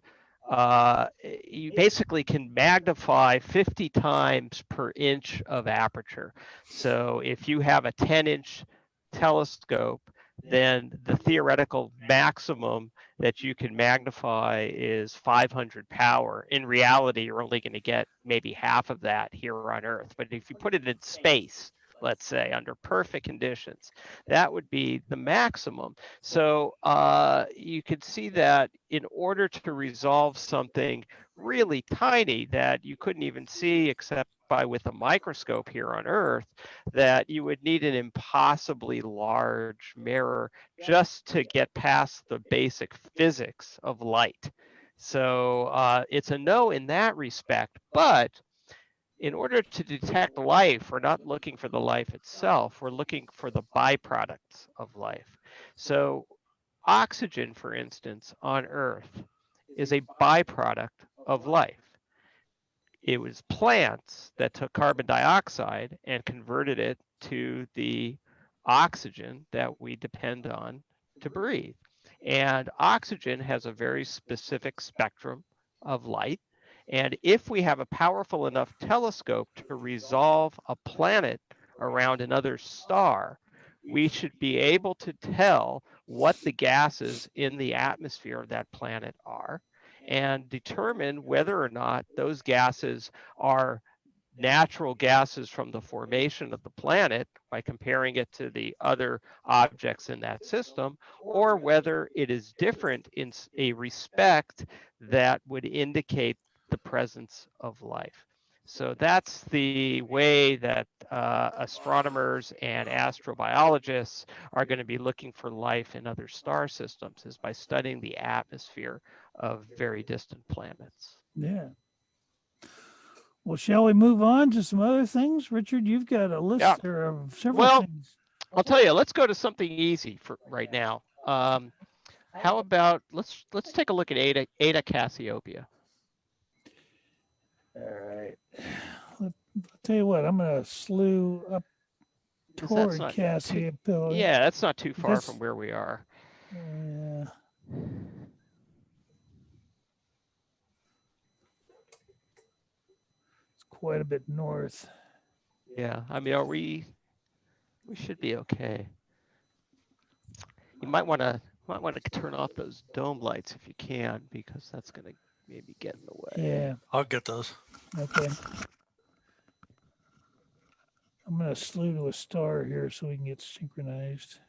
[SPEAKER 1] you basically can magnify 50 times per inch of aperture. So if you have a 10-inch telescope, then the theoretical maximum that you can magnify is 500 power. In reality, you're only going to get maybe half of that here on Earth. But if you put it in space, let's say under perfect conditions, that would be the maximum. So you could see that in order to resolve something really tiny that you couldn't even see except by with a microscope here on Earth, that you would need an impossibly large mirror just to get past the basic physics of light. So it's a no in that respect, but in order to detect life, we're not looking for the life itself, we're looking for the byproducts of life. So oxygen, for instance, on Earth is a byproduct of life. It was plants that took carbon dioxide and converted it to the oxygen that we depend on to breathe. And oxygen has a very specific spectrum of light. And if we have a powerful enough telescope to resolve a planet around another star, we should be able to tell what the gases in the atmosphere of that planet are and determine whether or not those gases are natural gases from the formation of the planet by comparing it to the other objects in that system, or whether it is different in a respect that would indicate the presence of life. So that's the way that astronomers and astrobiologists are going to be looking for life in other star systems, is by studying the atmosphere of very distant planets.
[SPEAKER 2] Yeah. Well, shall we move on to some other things? Richard, you've got a list there of several things.
[SPEAKER 1] I'll tell you, let's go to something easy for right now. How about let's take a look at Eta Cassiopeia.
[SPEAKER 2] All right. I'll tell you what, I'm going to slew up toward Cassiopeia.
[SPEAKER 1] Yeah, that's not too far from where we are.
[SPEAKER 2] Yeah. It's quite a bit north.
[SPEAKER 1] Yeah, I mean, we should be okay. You might want to turn off those dome lights if you can, because that's going to maybe get in the way.
[SPEAKER 2] Yeah.
[SPEAKER 3] I'll get those.
[SPEAKER 2] Okay. I'm going to slew to a star here so we can get synchronized.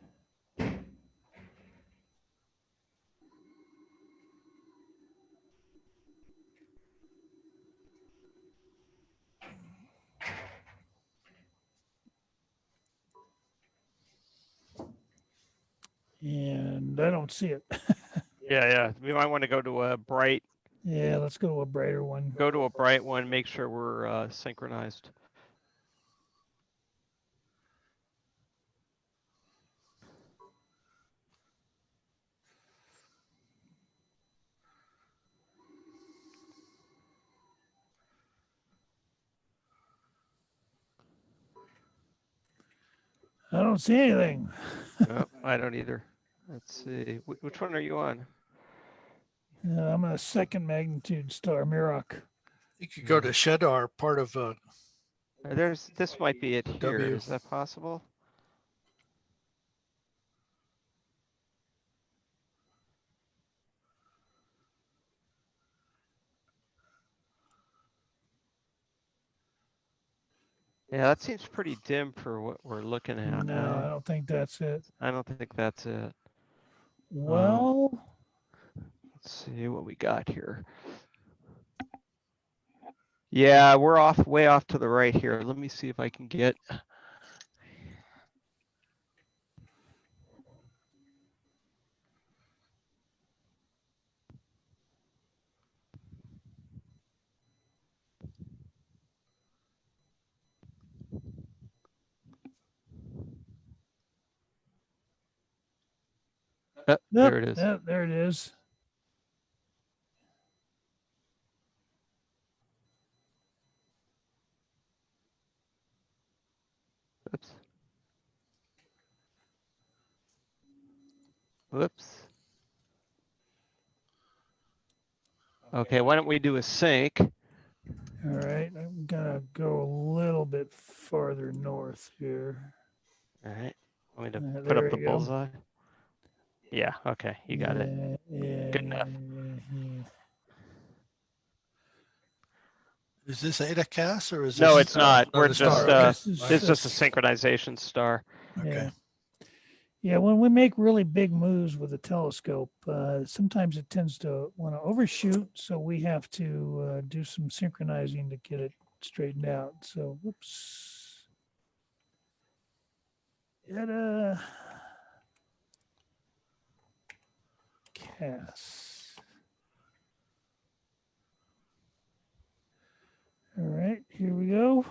[SPEAKER 2] And I don't see it.
[SPEAKER 1] Yeah. We might want to go to a bright.
[SPEAKER 2] Yeah, let's go to a brighter one.
[SPEAKER 1] Go to a bright one. Make sure we're synchronized.
[SPEAKER 2] I don't see anything.
[SPEAKER 1] No, I don't either. Let's see. Which one are you on?
[SPEAKER 2] I'm a second magnitude star, Mirok.
[SPEAKER 3] You could go to Shedar, part of
[SPEAKER 1] This might be it here.
[SPEAKER 3] W.
[SPEAKER 1] Is that possible? Yeah, that seems pretty dim for what we're looking at
[SPEAKER 2] No,
[SPEAKER 1] now.
[SPEAKER 2] I don't think that's it.
[SPEAKER 1] I don't think that's it.
[SPEAKER 2] Well,
[SPEAKER 1] let's see what we got here. Yeah, we're way off to the right here. Let me see if I can get. There it is.
[SPEAKER 2] There it is.
[SPEAKER 1] Oops. Whoops. Okay, why don't we do a sync?
[SPEAKER 2] All right, I'm gonna go a little bit farther north here.
[SPEAKER 1] All right, I'm going to put up the bullseye. Yeah, okay, you got it.
[SPEAKER 2] Yeah,
[SPEAKER 1] good enough.
[SPEAKER 2] Yeah.
[SPEAKER 3] Is this Eta Cas or is this?
[SPEAKER 1] No, it's not. We're just
[SPEAKER 2] it's
[SPEAKER 1] just a synchronization star.
[SPEAKER 3] Okay.
[SPEAKER 2] Yeah, when we make really big moves with a telescope, sometimes it tends to want to overshoot, so we have to do some synchronizing to get it straightened out. So, whoops. Eta Cas. All right, here we go.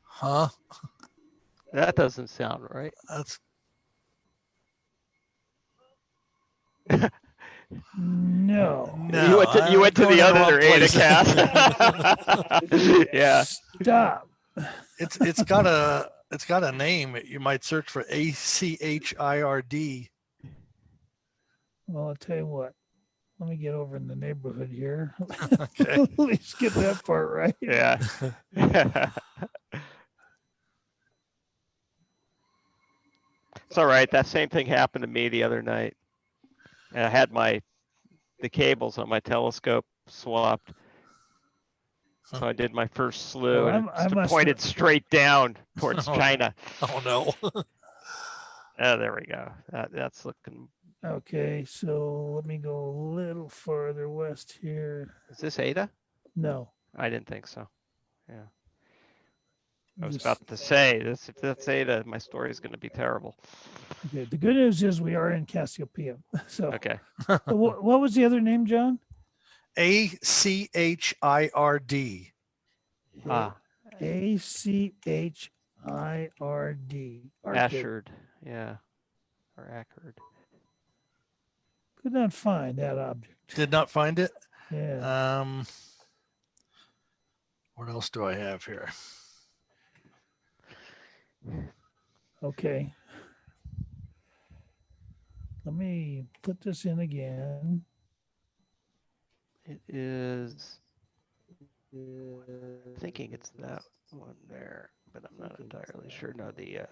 [SPEAKER 3] Huh?
[SPEAKER 1] That doesn't sound right.
[SPEAKER 3] That's
[SPEAKER 2] No.
[SPEAKER 1] You went to the other Eta Cas. Yeah.
[SPEAKER 2] Stop.
[SPEAKER 3] It's got a name. You might search for ACHIRD.
[SPEAKER 2] Well, I'll tell you what. Let me get over in the neighborhood here.
[SPEAKER 3] Okay.
[SPEAKER 2] At least get that part right.
[SPEAKER 1] Yeah. It's all right. That same thing happened to me the other night. And I had the cables on my telescope swapped. So I did my first slew, and it pointed straight down towards China.
[SPEAKER 3] Oh no.
[SPEAKER 1] Oh, there we go. That's looking.
[SPEAKER 2] Okay, so let me go a little farther west here.
[SPEAKER 1] Is this Eta?
[SPEAKER 2] No.
[SPEAKER 1] I didn't think so. Yeah. I was
[SPEAKER 2] Just-
[SPEAKER 1] about to say this. If that's Eta, my story is going to be terrible.
[SPEAKER 2] Okay. The good news is we are in Cassiopeia. So,
[SPEAKER 1] Okay.
[SPEAKER 2] what was the other name, John?
[SPEAKER 3] ACHIRD.
[SPEAKER 1] Ah,
[SPEAKER 2] ACHIRD.
[SPEAKER 1] Ashard. Yeah. Or Ackard.
[SPEAKER 2] Could not find that object.
[SPEAKER 3] Did not find it.
[SPEAKER 2] Yeah.
[SPEAKER 3] What else do I have here?
[SPEAKER 2] Okay. Let me put this in again.
[SPEAKER 1] It is. Thinking it's that one there, but I'm not entirely sure. No, the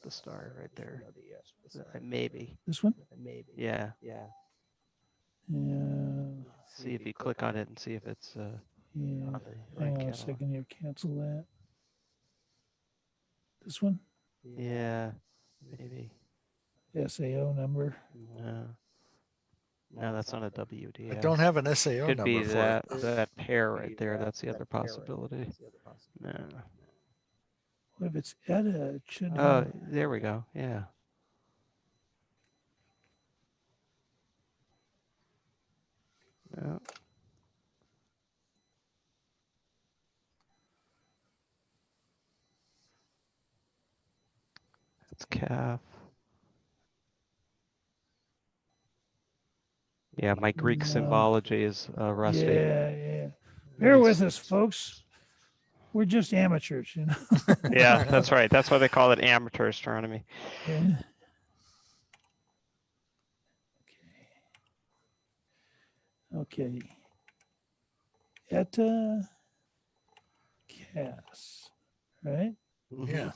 [SPEAKER 1] star right there. Maybe.
[SPEAKER 2] This one?
[SPEAKER 1] Yeah.
[SPEAKER 2] Yeah.
[SPEAKER 1] See if you click on it and see if it's
[SPEAKER 2] Yeah.
[SPEAKER 1] on the
[SPEAKER 2] Hang
[SPEAKER 1] right
[SPEAKER 2] on a
[SPEAKER 1] catalog.
[SPEAKER 2] second here. Cancel that. This one?
[SPEAKER 1] Yeah. Maybe.
[SPEAKER 2] SAO number.
[SPEAKER 1] No, that's on a WD.
[SPEAKER 3] I don't have an SAO
[SPEAKER 1] Could
[SPEAKER 3] number
[SPEAKER 1] be
[SPEAKER 3] for
[SPEAKER 1] that
[SPEAKER 3] it.
[SPEAKER 1] that pair right there. That's the other possibility. No.
[SPEAKER 2] Well, if it's ETA, it should
[SPEAKER 1] Oh,
[SPEAKER 2] have.
[SPEAKER 1] there we go. Yeah. No. It's calf. Yeah, my Greek
[SPEAKER 2] No.
[SPEAKER 1] symbology is rusty.
[SPEAKER 2] Yeah. Bear with us, folks. We're just amateurs, you know.
[SPEAKER 1] Yeah, that's right. That's why they call it amateur astronomy.
[SPEAKER 2] Yeah. Okay. ETA CAS, right?
[SPEAKER 3] Yeah.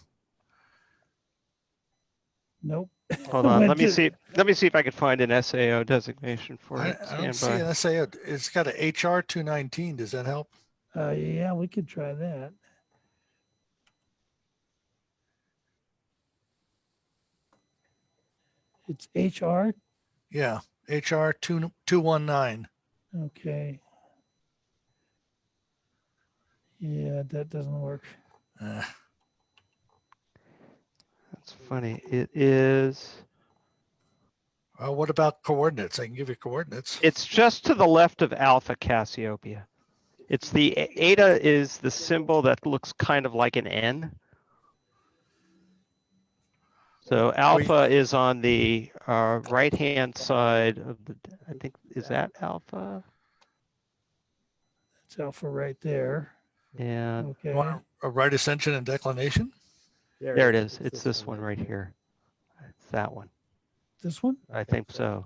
[SPEAKER 2] Nope.
[SPEAKER 1] Hold on.
[SPEAKER 2] Went
[SPEAKER 1] Let me
[SPEAKER 2] to-
[SPEAKER 1] see. Let me see if I can find an SAO designation for
[SPEAKER 3] I
[SPEAKER 1] it.
[SPEAKER 3] don't
[SPEAKER 1] Stand
[SPEAKER 3] see
[SPEAKER 1] by.
[SPEAKER 3] an SAO. It's got an HR 219. Does that help?
[SPEAKER 2] Yeah, we could try that. It's HR.
[SPEAKER 3] Yeah. HR 219.
[SPEAKER 2] Okay. Yeah, that doesn't work.
[SPEAKER 3] Uh,
[SPEAKER 1] That's funny. It is.
[SPEAKER 3] what about coordinates? I can give you coordinates.
[SPEAKER 1] It's just to the left of Alpha Cassiopeia. It's the Eta is the symbol that looks kind of like an N. So Alpha is on the right-hand side of the. I think is that Alpha.
[SPEAKER 2] It's alpha right there.
[SPEAKER 1] And
[SPEAKER 3] You
[SPEAKER 2] Okay.
[SPEAKER 3] want a right ascension and declination?
[SPEAKER 1] there it is. It's this one right here. It's that one.
[SPEAKER 2] This one?
[SPEAKER 1] I think so.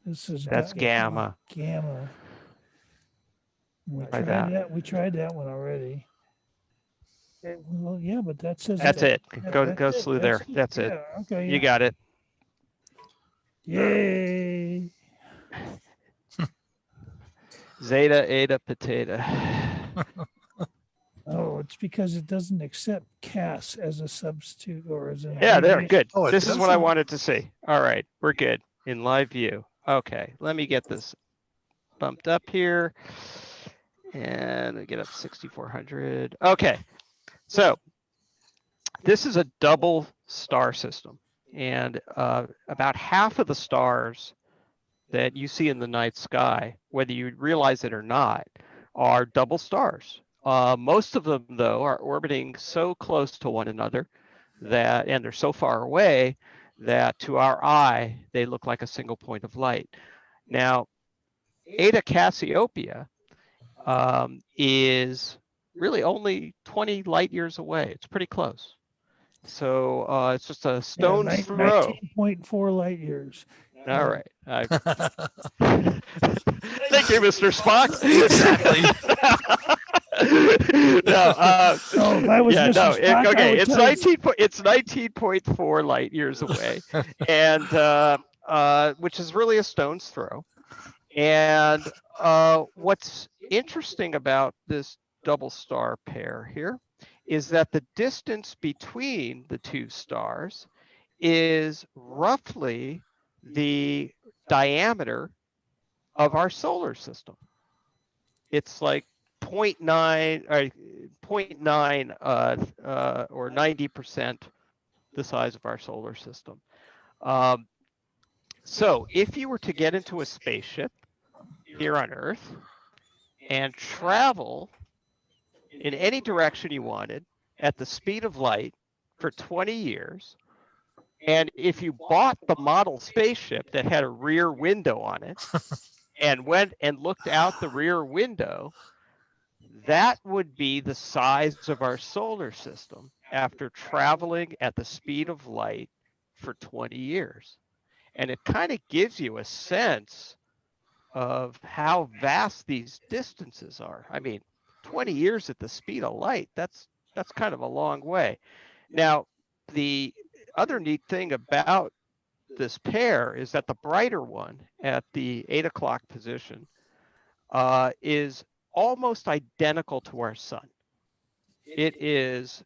[SPEAKER 2] This is
[SPEAKER 1] That's gamma.
[SPEAKER 2] Gamma. We
[SPEAKER 1] Try
[SPEAKER 2] tried
[SPEAKER 1] that.
[SPEAKER 2] that. We tried that one already. Well, yeah, but that says
[SPEAKER 1] That's it. Go
[SPEAKER 2] that's it.
[SPEAKER 1] through there. That's it.
[SPEAKER 2] Yeah, okay.
[SPEAKER 1] You got it.
[SPEAKER 2] Yay.
[SPEAKER 1] Zeta, Eta, Potato.
[SPEAKER 2] Oh, it's because it doesn't accept CAS as a substitute or as an
[SPEAKER 1] Yeah, there.
[SPEAKER 2] abbreviation.
[SPEAKER 1] Good.
[SPEAKER 3] Oh, it
[SPEAKER 1] This is what I
[SPEAKER 3] doesn't?
[SPEAKER 1] wanted to see. All right. We're good in live view. Okay. Let me get this bumped up here. And we get up 6,400. Okay. So this is a double star system. And about half of the stars that you see in the night sky, whether you realize it or not, are double stars. Most of them, though, are orbiting so close to one another that, and they're so far away that to our eye, they look like a single point of light. Now, Eta Cassiopeia is really only 20 light years away. It's pretty close. So it's just a stone's throw.
[SPEAKER 2] 19.4 light years.
[SPEAKER 1] All right. Thank you, Mr. Spock.
[SPEAKER 3] Exactly.
[SPEAKER 1] No,
[SPEAKER 2] So if I was
[SPEAKER 1] yeah,
[SPEAKER 2] Mr.
[SPEAKER 1] no.
[SPEAKER 2] Spock, I
[SPEAKER 1] Okay,
[SPEAKER 2] would
[SPEAKER 1] it's
[SPEAKER 2] tell you-
[SPEAKER 1] 19.4 light years away, and which is really a stone's throw. And what's interesting about this double star pair here is that the distance between the two stars is roughly the diameter of our solar system. It's like 0.9 or 90% the size of our solar system. So if you were to get into a spaceship here on Earth and travel in any direction you wanted at the speed of light for 20 years, and if you bought the model spaceship that had a rear window on it and went and looked out the rear window, that would be the size of our solar system after traveling at the speed of light for 20 years. And it kind of gives you a sense of how vast these distances are. I mean, 20 years at the speed of light, that's kind of a long way. Now, the other neat thing about this pair is that the brighter one at the 8 o'clock position is almost identical to our sun. It is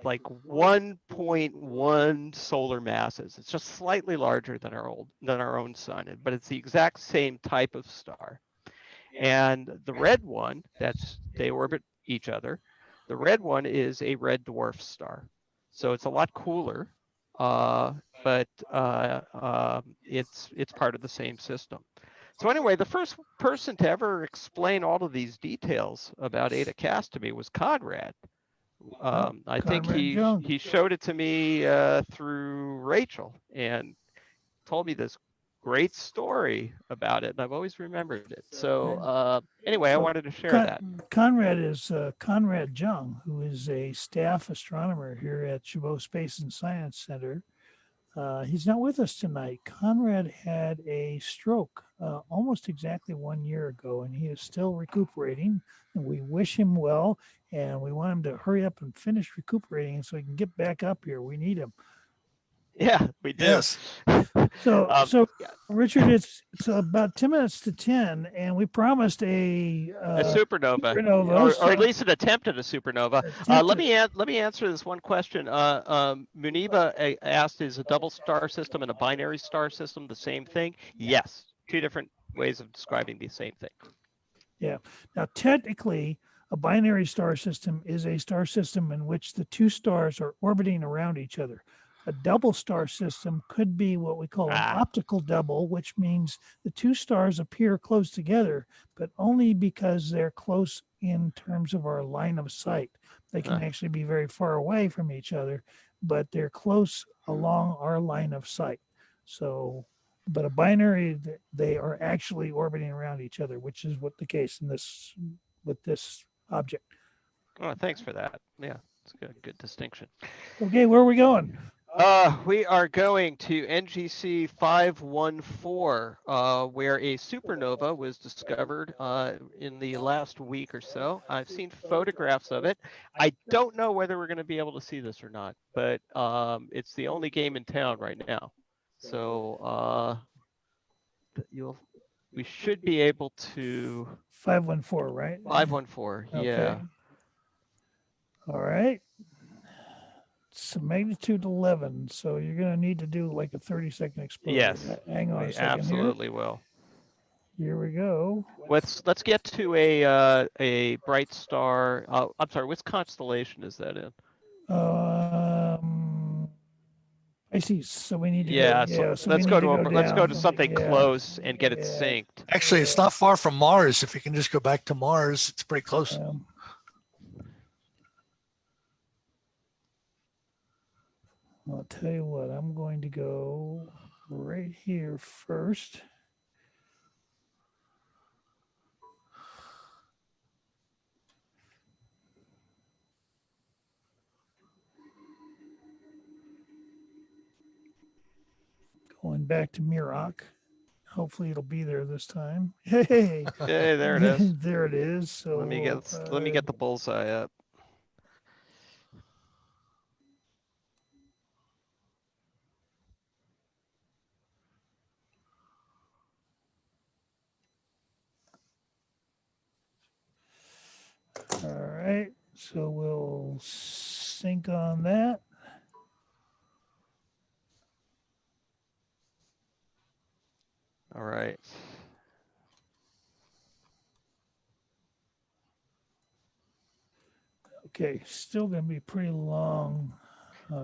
[SPEAKER 1] like 1.1 solar masses. It's just slightly larger than our own sun, but it's the exact same type of star. And the red one, they orbit each other. The red one is a red dwarf star, so it's a lot cooler, but it's part of the same system. So anyway, the first person to ever explain all of these details about Eta Cas to me was Conrad. I think he showed it to me through Rachel and told me this great story about it, and I've always remembered it. So anyway, I wanted to share that.
[SPEAKER 2] Conrad is Conrad Jung, who is a staff astronomer here at Chabot Space and Science Center. He's not with us tonight. Conrad had a stroke almost exactly 1 year ago, and he is still recuperating. And we wish him well, and we want him to hurry up and finish recuperating so he can get back up here. We need him.
[SPEAKER 1] Yeah, we do.
[SPEAKER 3] Yes.
[SPEAKER 2] So Richard, it's about 10 minutes to 10, and we promised a
[SPEAKER 1] supernova, or at least an attempt at a supernova. Let me answer this one question. Muniba asked, is a double star system and a binary star system the same thing? Yes, two different ways of describing the same thing.
[SPEAKER 2] Yeah. Now, technically, a binary star system is a star system in which the two stars are orbiting around each other. A double star system could be what we call an optical double, which means the two stars appear close together, but only because they're close in terms of our line of sight. They can actually be very far away from each other, but they're close along our line of sight. So, but a binary, they are actually orbiting around each other, which is what the case in this with this object.
[SPEAKER 1] Oh, thanks for that. Yeah, it's a good distinction.
[SPEAKER 2] Okay, where are we going?
[SPEAKER 1] We are going to NGC 514, where a supernova was discovered in the last week or so. I've seen photographs of it. I don't know whether we're going to be able to see this or not, but it's the only game in town right now. So we should be able to.
[SPEAKER 2] 514, right?
[SPEAKER 1] 514,
[SPEAKER 2] okay.
[SPEAKER 1] Yeah.
[SPEAKER 2] All right. It's magnitude 11, so you're going to need to do like a 30-second exposure.
[SPEAKER 1] Yes.
[SPEAKER 2] Hang on a second.
[SPEAKER 1] Absolutely will.
[SPEAKER 2] Here we go.
[SPEAKER 1] Let's get to a bright star. I'm sorry, which constellation is that in?
[SPEAKER 2] Pisces. So we need to
[SPEAKER 1] so let's go to something close and get it synced.
[SPEAKER 3] Actually, it's not far from Mars. If you can just go back to Mars, it's pretty close.
[SPEAKER 2] I'll tell you what, I'm going to go right here first. Going back to Muroc. Hopefully it'll be there this time. Hey,
[SPEAKER 1] there it is.
[SPEAKER 2] There it is. So
[SPEAKER 1] let me get the bullseye up.
[SPEAKER 2] All right. So we'll sync on that.
[SPEAKER 1] All right.
[SPEAKER 2] Okay, still going to be pretty long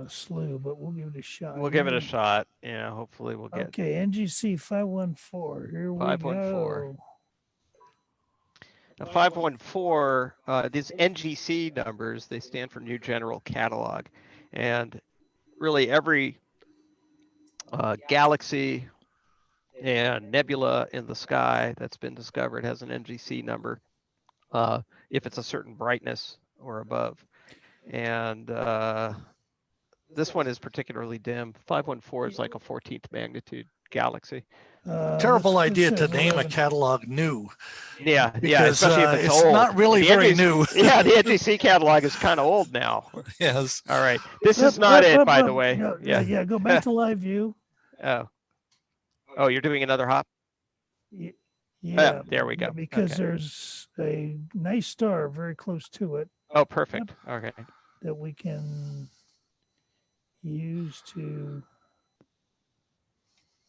[SPEAKER 2] slew, but we'll give it a shot.
[SPEAKER 1] We'll give it a
[SPEAKER 2] Here-
[SPEAKER 1] shot. Yeah, hopefully we'll get
[SPEAKER 2] Okay, NGC 514. Here we
[SPEAKER 1] 514.
[SPEAKER 2] go.
[SPEAKER 1] Now, 514, these NGC numbers, they stand for New General Catalog. And really every galaxy and nebula in the sky that's been discovered has an NGC number if it's a certain brightness or above. And this one is particularly dim. 514 is like a 14th magnitude galaxy.
[SPEAKER 3] Terrible
[SPEAKER 2] This
[SPEAKER 3] idea to
[SPEAKER 2] says
[SPEAKER 3] name
[SPEAKER 2] 11.
[SPEAKER 3] a catalog new.
[SPEAKER 1] Yeah,
[SPEAKER 3] Because
[SPEAKER 1] especially if it's
[SPEAKER 3] it's
[SPEAKER 1] old.
[SPEAKER 3] not really
[SPEAKER 1] The
[SPEAKER 3] very
[SPEAKER 1] NGC
[SPEAKER 3] new.
[SPEAKER 1] Yeah, the NGC catalog is kind of old now.
[SPEAKER 3] Yes.
[SPEAKER 1] All right, this is not it, by the way.
[SPEAKER 2] No,
[SPEAKER 1] Yeah.
[SPEAKER 2] go back to live view.
[SPEAKER 1] Oh, you're doing another hop?
[SPEAKER 2] Yeah,
[SPEAKER 1] there we go.
[SPEAKER 2] because
[SPEAKER 1] Okay.
[SPEAKER 2] there's a nice star very close to it
[SPEAKER 1] Oh, perfect. Okay.
[SPEAKER 2] that we can use to.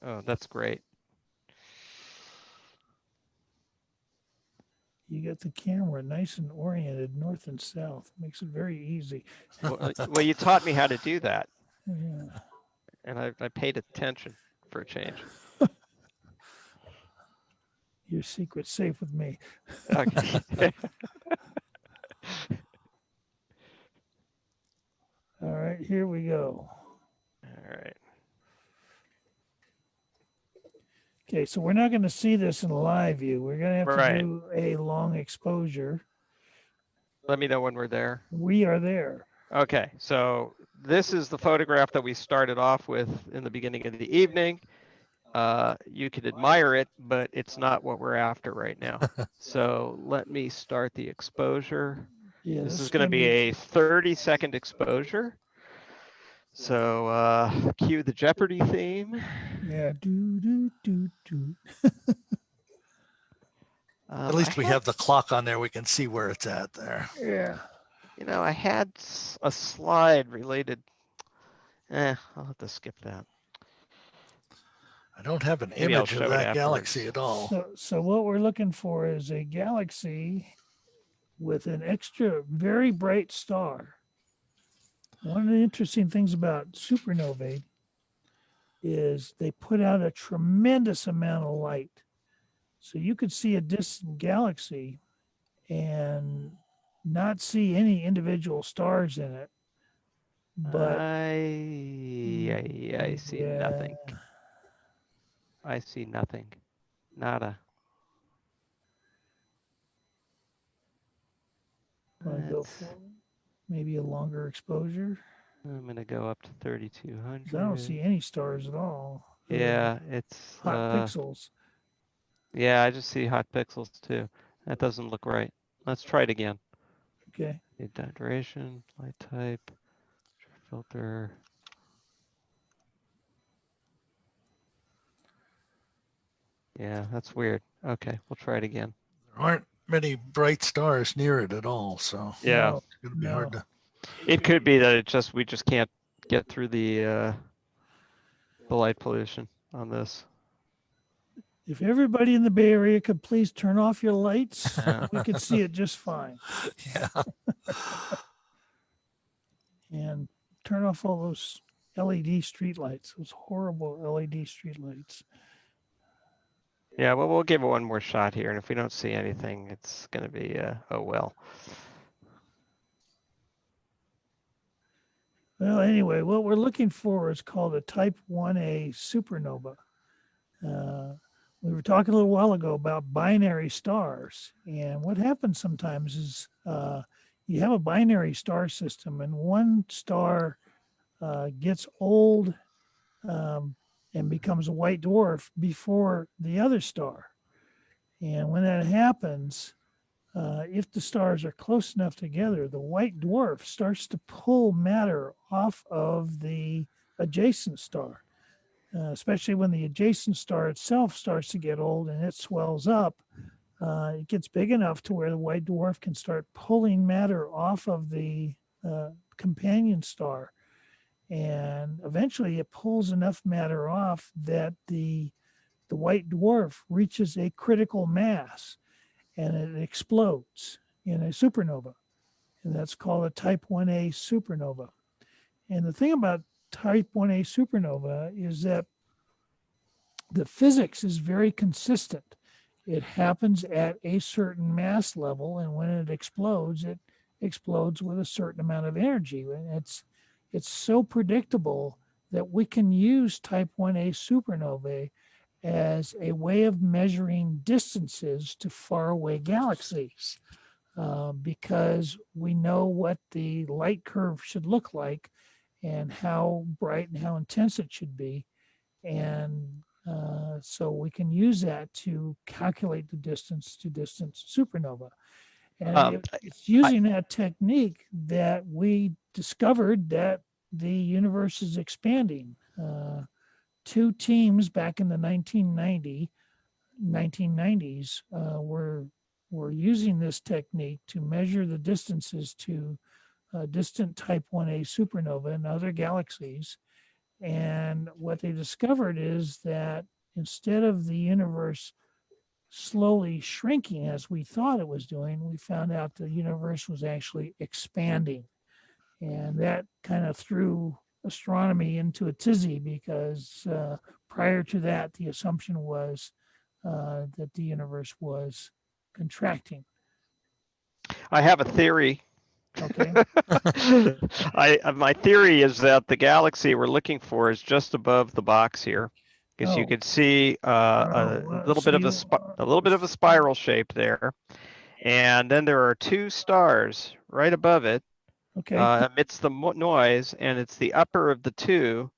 [SPEAKER 1] Oh, that's great.
[SPEAKER 2] You got the camera nice and oriented north and south. Makes it very easy.
[SPEAKER 1] Well, you taught me how to do that,
[SPEAKER 2] Yeah.
[SPEAKER 1] and I paid attention for a change.
[SPEAKER 2] Your secret's safe with me.
[SPEAKER 1] Okay.
[SPEAKER 2] All right, here we go.
[SPEAKER 1] All right.
[SPEAKER 2] Okay, so we're not going to see this in live view. We're going to have
[SPEAKER 1] Right.
[SPEAKER 2] to do a long exposure.
[SPEAKER 1] Let me know when we're there.
[SPEAKER 2] We are there.
[SPEAKER 1] Okay, so this is the photograph that we started off with in the beginning of the evening. You can admire it, but it's not what we're after right now. So let me start the exposure.
[SPEAKER 2] Yeah,
[SPEAKER 1] This is going to be a 30-second exposure. So cue the Jeopardy theme.
[SPEAKER 2] Yeah, do.
[SPEAKER 3] At least we have the clock on there. We can see where it's at there.
[SPEAKER 2] Yeah.
[SPEAKER 1] You know, I had a slide related. I'll have to skip that.
[SPEAKER 3] I don't have an
[SPEAKER 1] Maybe I'll
[SPEAKER 3] image
[SPEAKER 1] show
[SPEAKER 3] of
[SPEAKER 1] it
[SPEAKER 3] that galaxy
[SPEAKER 1] afterwards.
[SPEAKER 3] at all.
[SPEAKER 2] So what we're looking for is a galaxy with an extra very bright star. One of the interesting things about supernovae is they put out a tremendous amount of light. So you could see a distant galaxy and not see any individual stars in it. But
[SPEAKER 1] I see nothing. I see nothing. Nada.
[SPEAKER 2] Want to go for maybe a longer exposure?
[SPEAKER 1] I'm gonna go up to 3200.
[SPEAKER 2] 'Cause I don't see any stars at all.
[SPEAKER 1] Yeah, it's
[SPEAKER 2] Hot pixels.
[SPEAKER 1] Yeah, I just see hot pixels too. That doesn't look right. Let's try it again.
[SPEAKER 2] Okay.
[SPEAKER 1] Duration, light type, filter. Yeah, that's weird. Okay, we'll try it again.
[SPEAKER 3] There aren't many bright stars near it at all, so
[SPEAKER 1] Yeah,
[SPEAKER 3] it's going to be hard to.
[SPEAKER 1] it could be that we just can't get through the light pollution on this.
[SPEAKER 2] If everybody in the Bay Area could please turn off your lights, we could see it just fine.
[SPEAKER 3] Yeah.
[SPEAKER 2] And turn off all those LED streetlights, those horrible LED streetlights.
[SPEAKER 1] Yeah, well, we'll give it one more shot here, and if we don't see anything, it's going to be, oh well.
[SPEAKER 2] Well, anyway, what we're looking for is called a Type 1A supernova. We were talking a little while ago about binary stars, and what happens sometimes is you have a binary star system, and one star gets old and becomes a white dwarf before the other star. And when that happens, if the stars are close enough together, the white dwarf starts to pull matter off of the adjacent star, especially when the adjacent star itself starts to get old and it swells up. it gets big enough to where the white dwarf can start pulling matter off of the companion star. And eventually it pulls enough matter off that the white dwarf reaches a critical mass and it explodes in a supernova. And that's called a type 1a supernova. And the thing about type 1a supernova is that the physics is very consistent. It happens at a certain mass level, and when it explodes with a certain amount of energy. And it's so predictable that we can use type 1a supernovae as a way of measuring distances to faraway galaxies, because we know what the light curve should look like and how bright and how intense it should be. And so we can use that to calculate the distance to distance supernova. And it's using that technique that we discovered that the universe is expanding. Two teams back in the 1990s were using this technique to measure the distances to distant type 1a supernova and other galaxies. And what they discovered is that instead of the universe slowly shrinking as we thought it was doing, we found out the universe was actually expanding. And that kind of threw astronomy into a tizzy, because prior to that, the assumption was that the universe was contracting.
[SPEAKER 1] I have a theory.
[SPEAKER 2] Okay.
[SPEAKER 1] My theory is that the galaxy we're looking for is just above the box here, because you can see a little bit of a spiral shape there, and then there are two stars right above it.
[SPEAKER 2] Okay.
[SPEAKER 1] Amidst the noise, and it's the upper of the two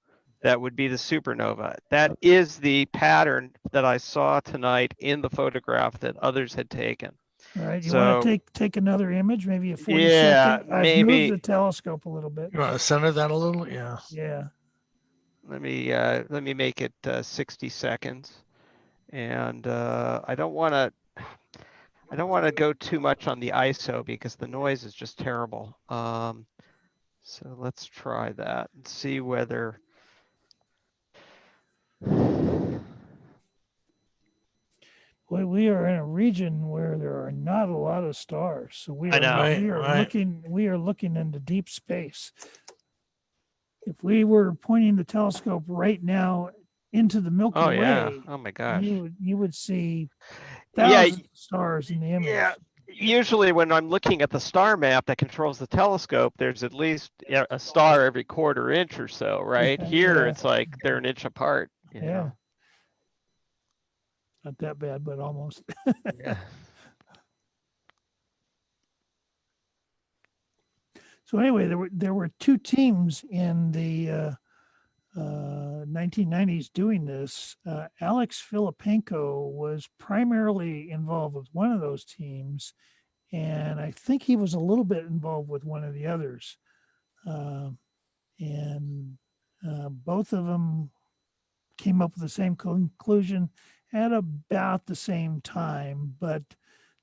[SPEAKER 1] that would be the supernova. That is the pattern that I saw tonight in the photograph that others had taken.
[SPEAKER 2] All right. You want to take another image, maybe a 40 second? I've
[SPEAKER 1] maybe
[SPEAKER 2] moved the telescope a little bit.
[SPEAKER 3] You want to center that a little? Yeah.
[SPEAKER 2] Yeah.
[SPEAKER 1] Let me make it 60 seconds, and I don't want to go too much on the ISO because the noise is just terrible. So let's try that and see whether.
[SPEAKER 2] Boy, we are in a region where there are not a lot of stars, so we are looking into deep space. If we were pointing the telescope right now into the Milky Way,
[SPEAKER 1] oh my gosh,
[SPEAKER 2] you would see thousands of stars in the image.
[SPEAKER 1] Yeah. Usually when I'm looking at the star map that controls the telescope, there's at least a star every quarter inch or so, right? Here, it's like they're an inch apart. You know?
[SPEAKER 2] Not that bad, but almost.
[SPEAKER 1] Yeah.
[SPEAKER 2] So anyway, there were two teams in the 1990s doing this. Alex Filipenko was primarily involved with one of those teams, and I think he was a little bit involved with one of the others. And both of them came up with the same conclusion at about the same time, but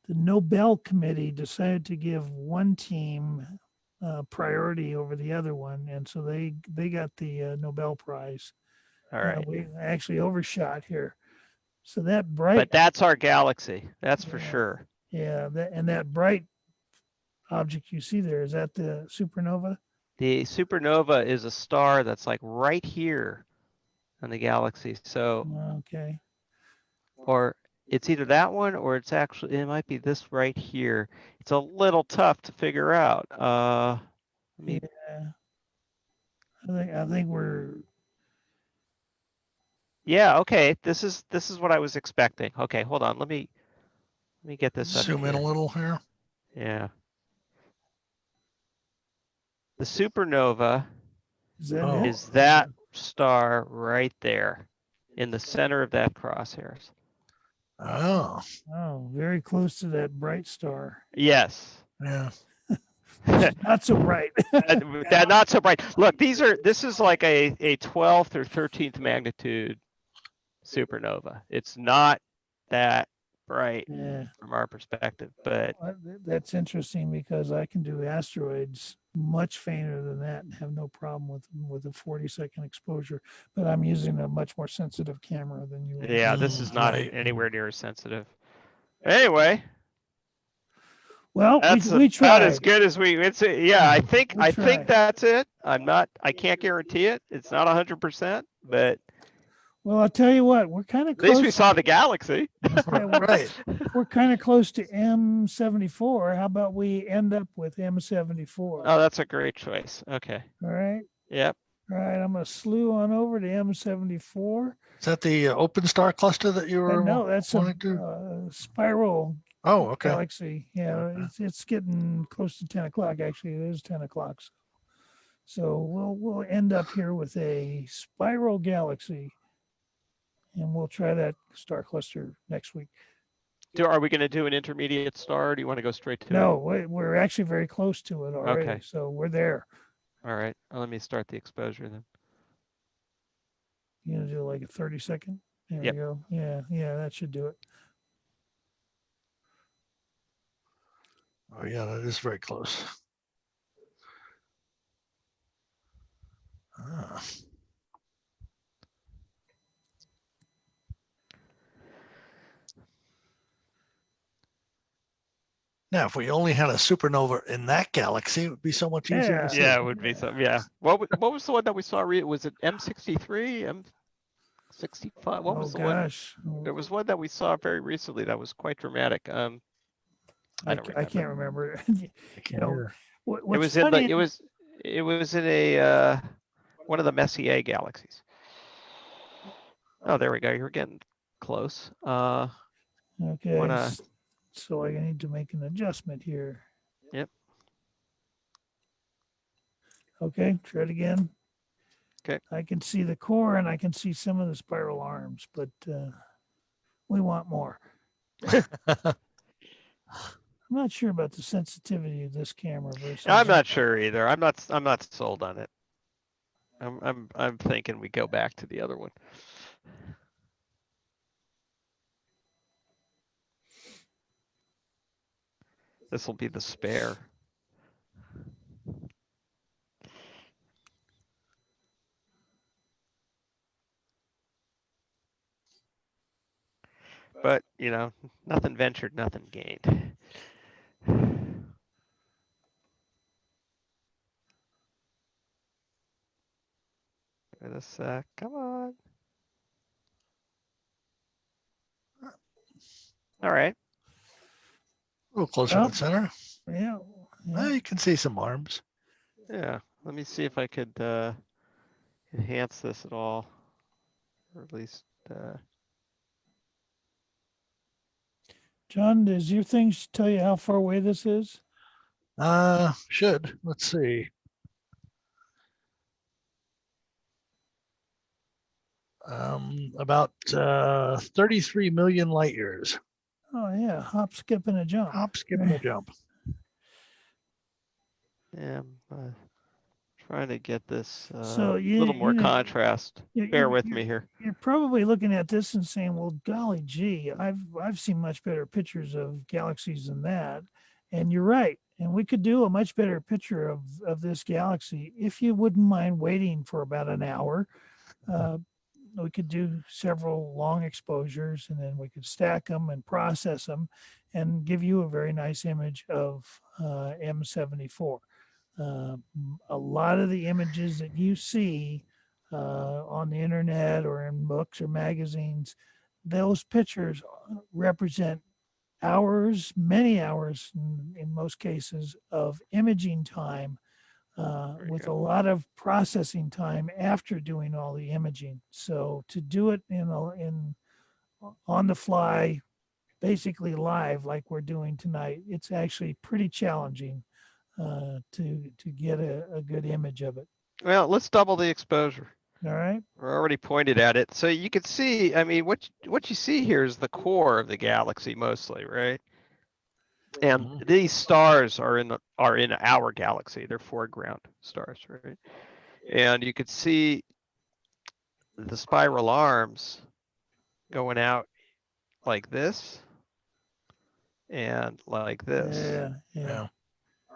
[SPEAKER 2] the Nobel Committee decided to give one team priority over the other one, and so they got the Nobel Prize.
[SPEAKER 1] All right.
[SPEAKER 2] We actually overshot here. So that bright.
[SPEAKER 1] But that's our galaxy. That's for sure.
[SPEAKER 2] Yeah, that bright object you see there, is that the supernova?
[SPEAKER 1] The supernova is a star that's like right here on the galaxy. So.
[SPEAKER 2] Okay.
[SPEAKER 1] Or it's either that one or it might be this right here. It's a little tough to figure out. I
[SPEAKER 2] think we're.
[SPEAKER 1] Yeah. Okay. This is what I was expecting. Okay. Hold on. Let me get this.
[SPEAKER 3] Zoom in a little here.
[SPEAKER 1] Yeah. The supernova is that star right there in the center of that crosshairs.
[SPEAKER 2] Oh, very close to that bright star.
[SPEAKER 1] Yes.
[SPEAKER 3] Yeah.
[SPEAKER 2] Not so bright.
[SPEAKER 1] Not so bright. Look, this is like a 12th or 13th magnitude supernova. It's not that bright
[SPEAKER 2] Yeah.
[SPEAKER 1] from our perspective. But
[SPEAKER 2] That's interesting because I can do asteroids much fainter than that and have no problem with a 40-second exposure. But I'm using a much more sensitive camera than you are.
[SPEAKER 1] yeah, this is not
[SPEAKER 3] Right.
[SPEAKER 1] anywhere near as sensitive. Anyway,
[SPEAKER 2] Well,
[SPEAKER 1] that's
[SPEAKER 2] we
[SPEAKER 1] about as
[SPEAKER 2] tried.
[SPEAKER 1] good as we. Yeah.
[SPEAKER 2] We
[SPEAKER 1] I think
[SPEAKER 2] tried.
[SPEAKER 1] that's it. I can't guarantee it. It's not 100%, but
[SPEAKER 2] Well, I'll tell you what, we're kind of
[SPEAKER 1] at least we
[SPEAKER 2] close.
[SPEAKER 1] saw the galaxy.
[SPEAKER 2] Yeah,
[SPEAKER 3] Right.
[SPEAKER 2] we're kind of close to M74. How about we end up with M74?
[SPEAKER 1] Oh, that's a great choice. Okay.
[SPEAKER 2] All right.
[SPEAKER 1] Yep.
[SPEAKER 2] All right. I'm going to slew on over to M74.
[SPEAKER 3] Is that the open star cluster that you were
[SPEAKER 2] No, that's a
[SPEAKER 3] wanting to?
[SPEAKER 2] spiral
[SPEAKER 3] Oh, okay.
[SPEAKER 2] galaxy. Yeah,
[SPEAKER 3] Okay.
[SPEAKER 2] it's getting close to 10 o'clock. Actually, it is 10 o'clock. So we'll end up here with a spiral galaxy, and we'll try that star cluster next week.
[SPEAKER 1] Are we going to do an intermediate star? Or do you want to go straight to
[SPEAKER 2] No, we're actually very close to it already.
[SPEAKER 1] Okay.
[SPEAKER 2] So we're there.
[SPEAKER 1] All right. Let me start the exposure then.
[SPEAKER 2] You gonna do like a 30-second? There
[SPEAKER 1] Yep.
[SPEAKER 2] we go. Yeah, that should do it.
[SPEAKER 3] Oh, yeah, that is very close. Ah. Now, if we only had a supernova in that galaxy, it would be so much easier to see.
[SPEAKER 1] Yeah, it would be something. Yeah. What was the one that we saw? Was it M63? M65? What was the one?
[SPEAKER 2] Gosh.
[SPEAKER 1] There was one that we saw very recently that was quite dramatic. I don't remember.
[SPEAKER 2] I can't remember.
[SPEAKER 3] I can't either.
[SPEAKER 1] It was in the it was in a one of the Messier galaxies. Oh, there we go. You're getting close.
[SPEAKER 2] Okay. So I need to make an adjustment here.
[SPEAKER 1] Yep.
[SPEAKER 2] Okay, try it again.
[SPEAKER 1] Okay.
[SPEAKER 2] I can see the core and I can see some of the spiral arms, but we want more. I'm not sure about the sensitivity of this camera versus.
[SPEAKER 1] I'm not sure either. I'm not sold on it. I'm thinking we go back to the other one. This will be the spare. But, nothing ventured, nothing gained. Give it a sec. Come on. All right.
[SPEAKER 3] A little closer to the center.
[SPEAKER 2] Yeah.
[SPEAKER 3] You can see some arms.
[SPEAKER 1] Yeah. Let me see if I could enhance this at all. Or at least...
[SPEAKER 2] John, does your thing tell you how far away this is?
[SPEAKER 3] Should. Let's see. About 33 million light years.
[SPEAKER 2] Oh yeah, hop, skip, and a jump.
[SPEAKER 3] Hop, skip, and a jump.
[SPEAKER 1] Yeah, I'm trying to get this
[SPEAKER 2] So
[SPEAKER 1] a little more contrast. Bear with me here.
[SPEAKER 2] You're probably looking at this and saying, "Well, golly gee, I've seen much better pictures of galaxies than that," and you're right. And we could do a much better picture of this galaxy if you wouldn't mind waiting for about an hour. We could do several long exposures and then we could stack them and process them and give you a very nice image of M74. A lot of the images that you see on the internet or in books or magazines, those pictures represent hours, many hours in most cases, of imaging time with a lot of processing time after doing all the imaging. So to do it in on the fly, basically live like we're doing tonight, it's actually pretty challenging to get a good image of it.
[SPEAKER 1] Well, let's double the exposure.
[SPEAKER 2] All right.
[SPEAKER 1] We're already pointed at it. So you can see, I mean, what you see here is the core of the galaxy mostly, right? And these stars are in our galaxy. They're foreground stars, right? And you could see the spiral arms going out like this, and like this.
[SPEAKER 2] Yeah.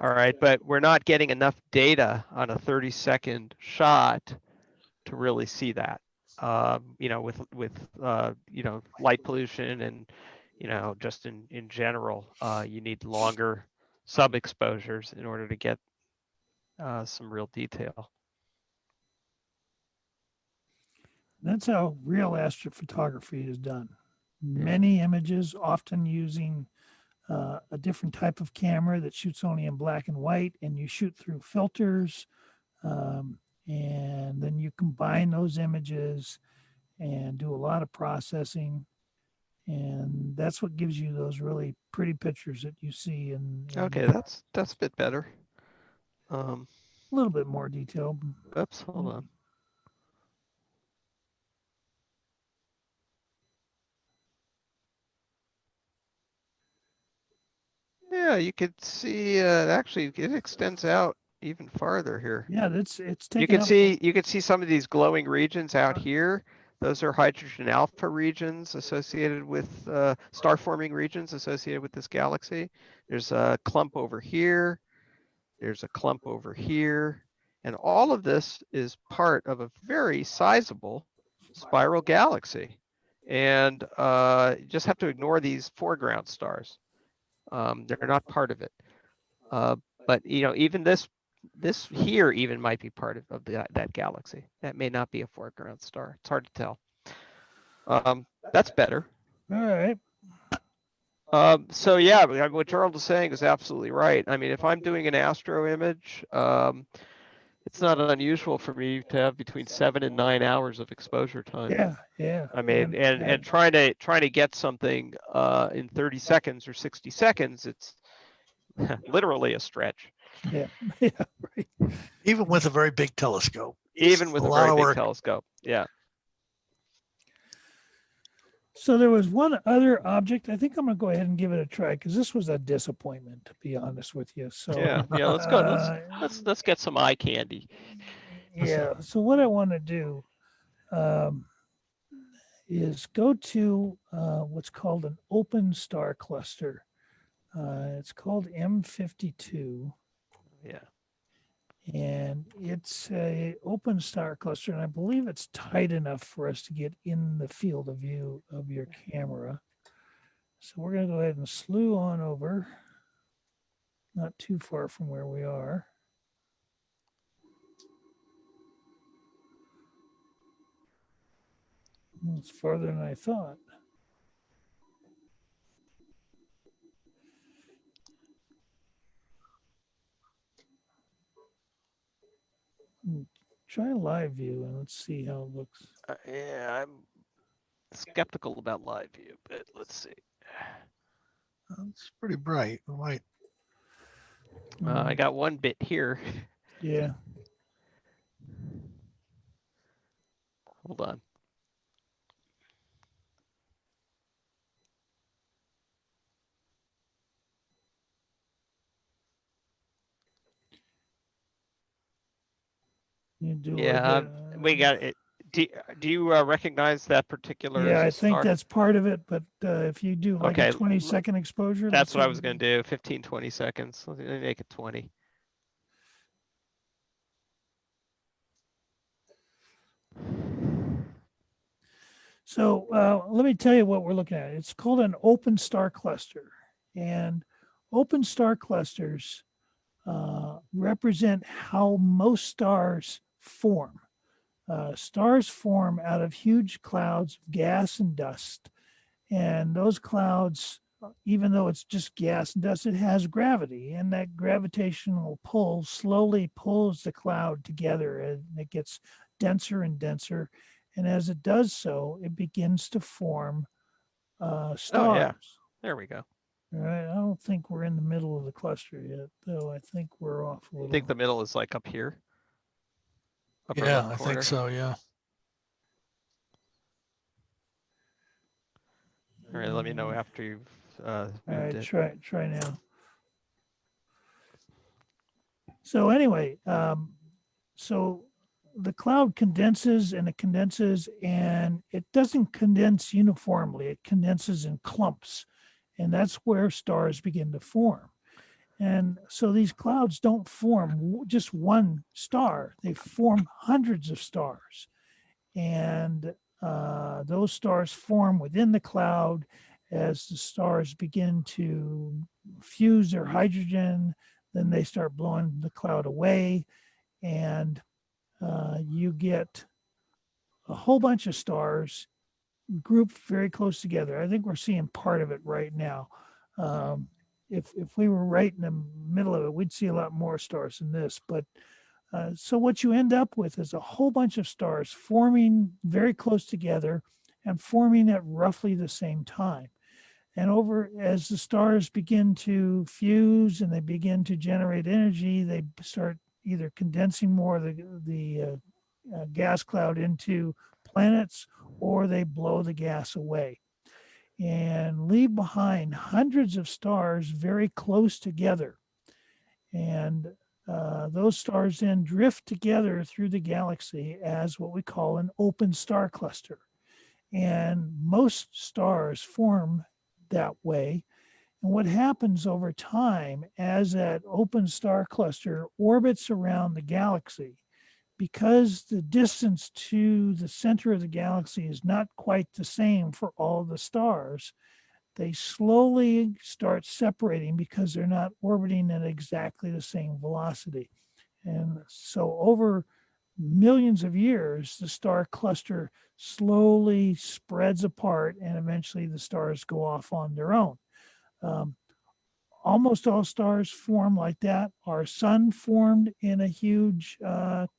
[SPEAKER 1] All right, but we're not getting enough data on a 30-second shot to really see that. With light pollution and just in general, you need longer sub exposures in order to get some real detail.
[SPEAKER 2] That's how real astrophotography is done. Many images, often using a different type of camera that shoots only in black and white, and you shoot through filters, and then you combine those images and do a lot of processing, and that's what gives you those really pretty pictures that you see in
[SPEAKER 1] Okay, that's a bit better.
[SPEAKER 2] a little bit more detail.
[SPEAKER 1] Oops, hold on. Yeah, you could see actually it extends out even farther here.
[SPEAKER 2] Yeah, it's taking
[SPEAKER 1] You can see some of these glowing regions out here. Those are hydrogen alpha regions associated with star forming regions associated with this galaxy. There's a clump over here. There's a clump over here. And all of this is part of a very sizable spiral galaxy. And you just have to ignore these foreground stars. They're not part of it. But even this here even might be part of that galaxy. That may not be a foreground star. It's hard to tell. That's better.
[SPEAKER 2] All right.
[SPEAKER 1] So yeah, what Gerald is saying is absolutely right. I mean, if I'm doing an astro image, it's not unusual for me to have between 7 and 9 hours of exposure time.
[SPEAKER 2] Yeah.
[SPEAKER 1] I mean, and trying to get something in 30 seconds or 60 seconds, it's literally a stretch.
[SPEAKER 2] Yeah, right.
[SPEAKER 3] Even with a very big telescope.
[SPEAKER 1] Even with a very big telescope, yeah.
[SPEAKER 2] So there was one other object. I think I'm going to go ahead and give it a try because this was a disappointment, to be honest with you. So
[SPEAKER 1] yeah, let's go. Let's get some eye candy.
[SPEAKER 2] Yeah. So what I want to do is go to what's called an open star cluster. It's called M52.
[SPEAKER 1] Yeah.
[SPEAKER 2] And it's a open star cluster, and I believe it's tight enough for us to get in the field of view of your camera. So we're going to go ahead and slew on over, not too far from where we are. It's farther than I thought. Try live view and let's see how it looks.
[SPEAKER 1] Yeah, I'm skeptical about live view, but let's see.
[SPEAKER 3] It's pretty bright. Right.
[SPEAKER 1] I got one bit here.
[SPEAKER 2] Yeah.
[SPEAKER 1] Hold on.
[SPEAKER 2] You do
[SPEAKER 1] we got it. Do you recognize that particular?
[SPEAKER 2] Yeah, I think that's part of it. But if you do like a 20-second exposure,
[SPEAKER 1] that's what I was going to do. 15, 20 seconds. Let me make it 20.
[SPEAKER 2] So let me tell you what we're looking at. It's called an open star cluster, and open star clusters represent how most stars form. Stars form out of huge clouds of gas and dust. And those clouds, even though it's just gas and dust, it has gravity. And that gravitational pull slowly pulls the cloud together and it gets denser and denser. And as it does so, it begins to form stars.
[SPEAKER 1] Oh, yeah. There we go.
[SPEAKER 2] All right. I don't think we're in the middle of the cluster yet, though. I think we're off a little.
[SPEAKER 1] I think the middle is like up here.
[SPEAKER 3] Yeah, I think so. Yeah.
[SPEAKER 1] All right. Let me know after you've
[SPEAKER 2] all right. Try now. So anyway, so the cloud condenses and it condenses, and it doesn't condense uniformly. It condenses in clumps. And that's where stars begin to form. And so these clouds don't form just one star, they form hundreds of stars. And those stars form within the cloud as the stars begin to fuse their hydrogen. Then they start blowing the cloud away, and you get a whole bunch of stars grouped very close together. I think we're seeing part of it right now. If we were right in the middle of it, we'd see a lot more stars than this. But so what you end up with is a whole bunch of stars forming very close together and forming at roughly the same time. And over as the stars begin to fuse and they begin to generate energy, they start either condensing more of the gas cloud into planets, or they blow the gas away and leave behind hundreds of stars very close together. And those stars then drift together through the galaxy as what we call an open star cluster. And most stars form that way. And what happens over time as that open star cluster orbits around the galaxy, because the distance to the center of the galaxy is not quite the same for all the stars, they slowly start separating because they're not orbiting at exactly the same velocity. And so over millions of years, the star cluster slowly spreads apart and eventually the stars go off on their own. Almost all stars form like that. Our sun formed in a huge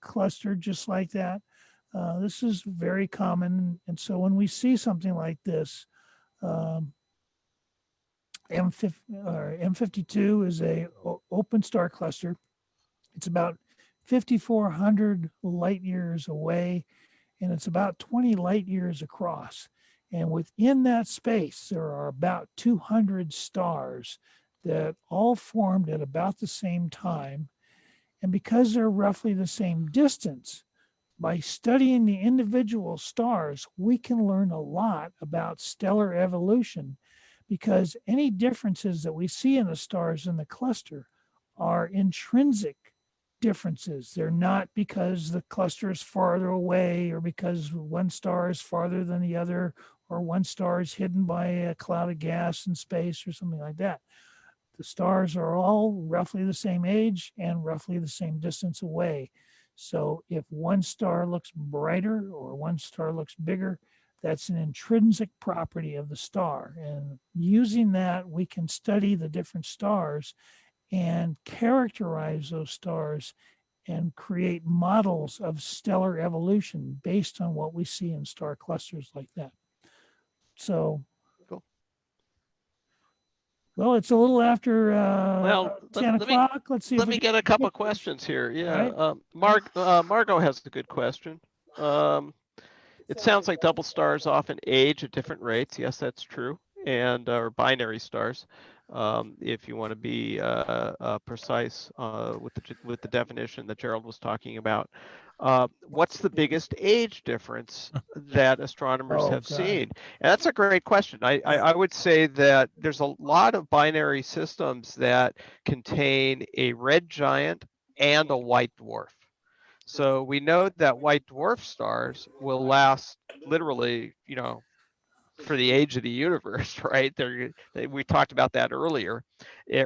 [SPEAKER 2] cluster just like that. This is very common. And so when we see something like this, M52 is a open star cluster. It's about 5,400 light years away, and it's about 20 light years across. And within that space, there are about 200 stars that all formed at about the same time. And because they're roughly the same distance, by studying the individual stars, we can learn a lot about stellar evolution, because any differences that we see in the stars in the cluster are intrinsic differences. They're not because the cluster is farther away, or because one star is farther than the other, or one star is hidden by a cloud of gas in space or something like that. The stars are all roughly the same age and roughly the same distance away. So if one star looks brighter or one star looks bigger, that's an intrinsic property of the star. And using that, we can study the different stars and characterize those stars and create models of stellar evolution based on what we see in star clusters like that. So,
[SPEAKER 1] Cool.
[SPEAKER 2] Well, it's a little after 10
[SPEAKER 1] let me
[SPEAKER 2] o'clock. Let's see if
[SPEAKER 1] let
[SPEAKER 2] we
[SPEAKER 1] me
[SPEAKER 2] can
[SPEAKER 1] get a couple questions here. Yeah,
[SPEAKER 2] right.
[SPEAKER 1] Margot has a good question. It sounds like double stars often age at different rates. Yes, that's true. And or binary stars, if you want to be precise with the definition that Gerald was talking about. What's the biggest age difference that astronomers have seen? And that's a great question. I would say that there's a lot of binary systems that contain a red giant and a white dwarf. So we know that white dwarf stars will last literally, for the age of the universe, right? We talked about that earlier.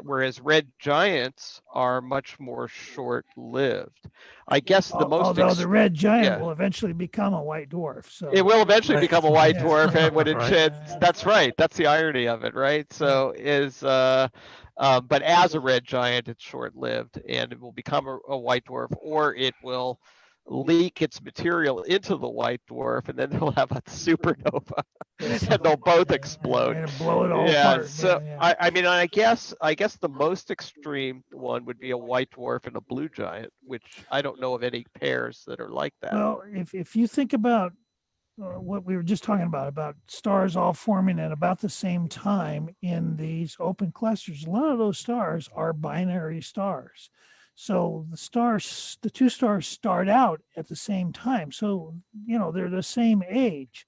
[SPEAKER 1] Whereas red giants are much more short-lived. I guess the most
[SPEAKER 2] although the red giant will eventually become a white dwarf. So
[SPEAKER 1] it will eventually become a white
[SPEAKER 2] Yeah.
[SPEAKER 1] dwarf, and when it
[SPEAKER 3] Right.
[SPEAKER 1] sheds, that's right. That's the irony of it, right? So but as a red giant, it's short-lived, and it will become a white dwarf, or it will leak its material into the white dwarf, and then they'll have a supernova, and they'll both explode.
[SPEAKER 2] and blow it all
[SPEAKER 1] Yeah.
[SPEAKER 2] apart.
[SPEAKER 1] So
[SPEAKER 2] Yeah.
[SPEAKER 1] I mean, I guess the most extreme one would be a white dwarf and a blue giant, which I don't know of any pairs that are like that.
[SPEAKER 2] Well, if you think about what we were just talking about stars all forming at about the same time in these open clusters, a lot of those stars are binary stars. So the two stars start out at the same time. So, they're the same age,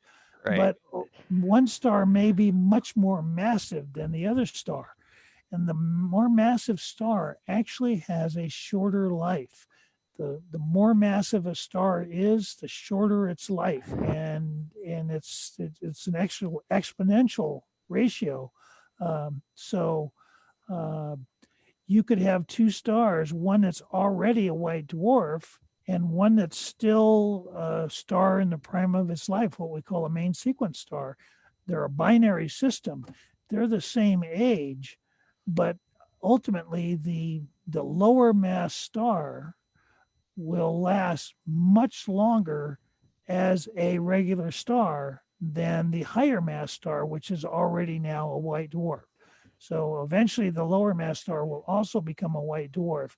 [SPEAKER 1] Right.
[SPEAKER 2] but one star may be much more massive than the other star. And the more massive star actually has a shorter life. The more massive a star is, the shorter its life, and it's an actual exponential ratio. So you could have two stars, one that's already a white dwarf and one that's still a star in the prime of its life, what we call a main sequence star. They're a binary system. They're the same age, but ultimately the lower mass star will last much longer as a regular star than the higher mass star, which is already now a white dwarf. So eventually the lower mass star will also become a white dwarf.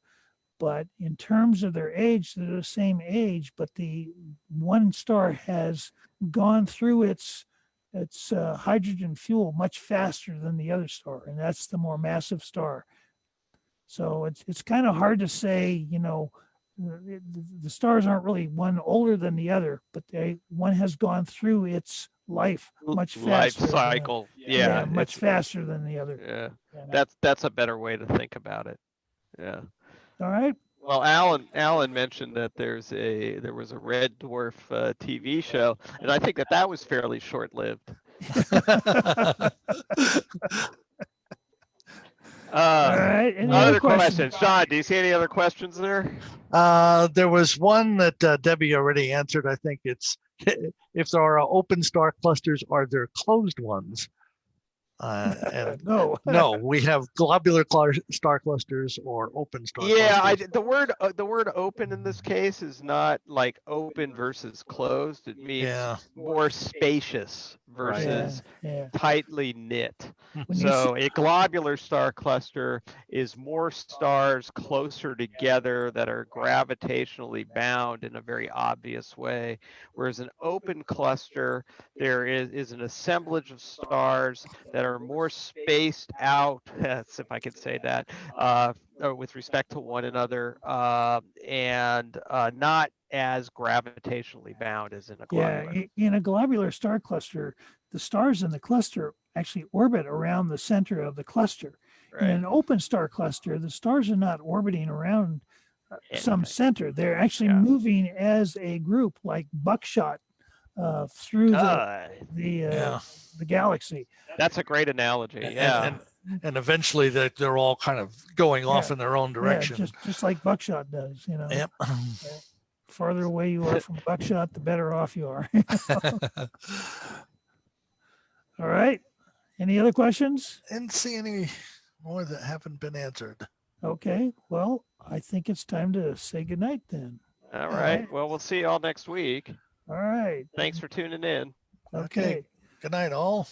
[SPEAKER 2] But in terms of their age, they're the same age, but the one star has gone through its hydrogen fuel much faster than the other star, and that's the more massive star. So it's kind of hard to say, the stars aren't really one older than the other, but one has gone through its life much
[SPEAKER 1] Life
[SPEAKER 2] faster.
[SPEAKER 1] cycle. Yeah.
[SPEAKER 2] Much faster than the other.
[SPEAKER 1] Yeah. That's a better way to think about it. Yeah.
[SPEAKER 2] All right.
[SPEAKER 1] Well, Alan mentioned that there was a red dwarf TV show, and I think that was fairly short-lived.
[SPEAKER 2] All right. Any
[SPEAKER 1] other questions? John, do you see any other questions there?
[SPEAKER 3] There was one that Debbie already answered. I think it's if there are open star clusters, are there closed ones? And no, we have globular star clusters or open star clusters.
[SPEAKER 1] The word open in this case is not like open versus closed. It means more spacious versus tightly knit. So a globular star cluster is more stars closer together that are gravitationally bound in a very obvious way, whereas an open cluster, there is an assemblage of stars that are more spaced out, if I could say that, with respect to one another, and not as gravitationally bound as in a globular.
[SPEAKER 2] Yeah, in a globular star cluster, the stars in the cluster actually orbit around the center of the cluster. Right. In an open star cluster, the stars are not orbiting around some center. They're actually moving as a group, like buckshot through the galaxy.
[SPEAKER 1] That's a great analogy. Yeah.
[SPEAKER 3] And eventually they're all kind of going off in their own direction.
[SPEAKER 2] Yeah, just like buckshot does, Yep. Farther away you are from buckshot, the better off you are. All right. Any other questions?
[SPEAKER 3] Didn't see any more that haven't been answered.
[SPEAKER 2] Okay. Well, I think it's time to say goodnight then.
[SPEAKER 1] All right. Well, we'll see you all next week.
[SPEAKER 2] All right.
[SPEAKER 1] Thanks for tuning in.
[SPEAKER 2] Okay.
[SPEAKER 3] Good night, all.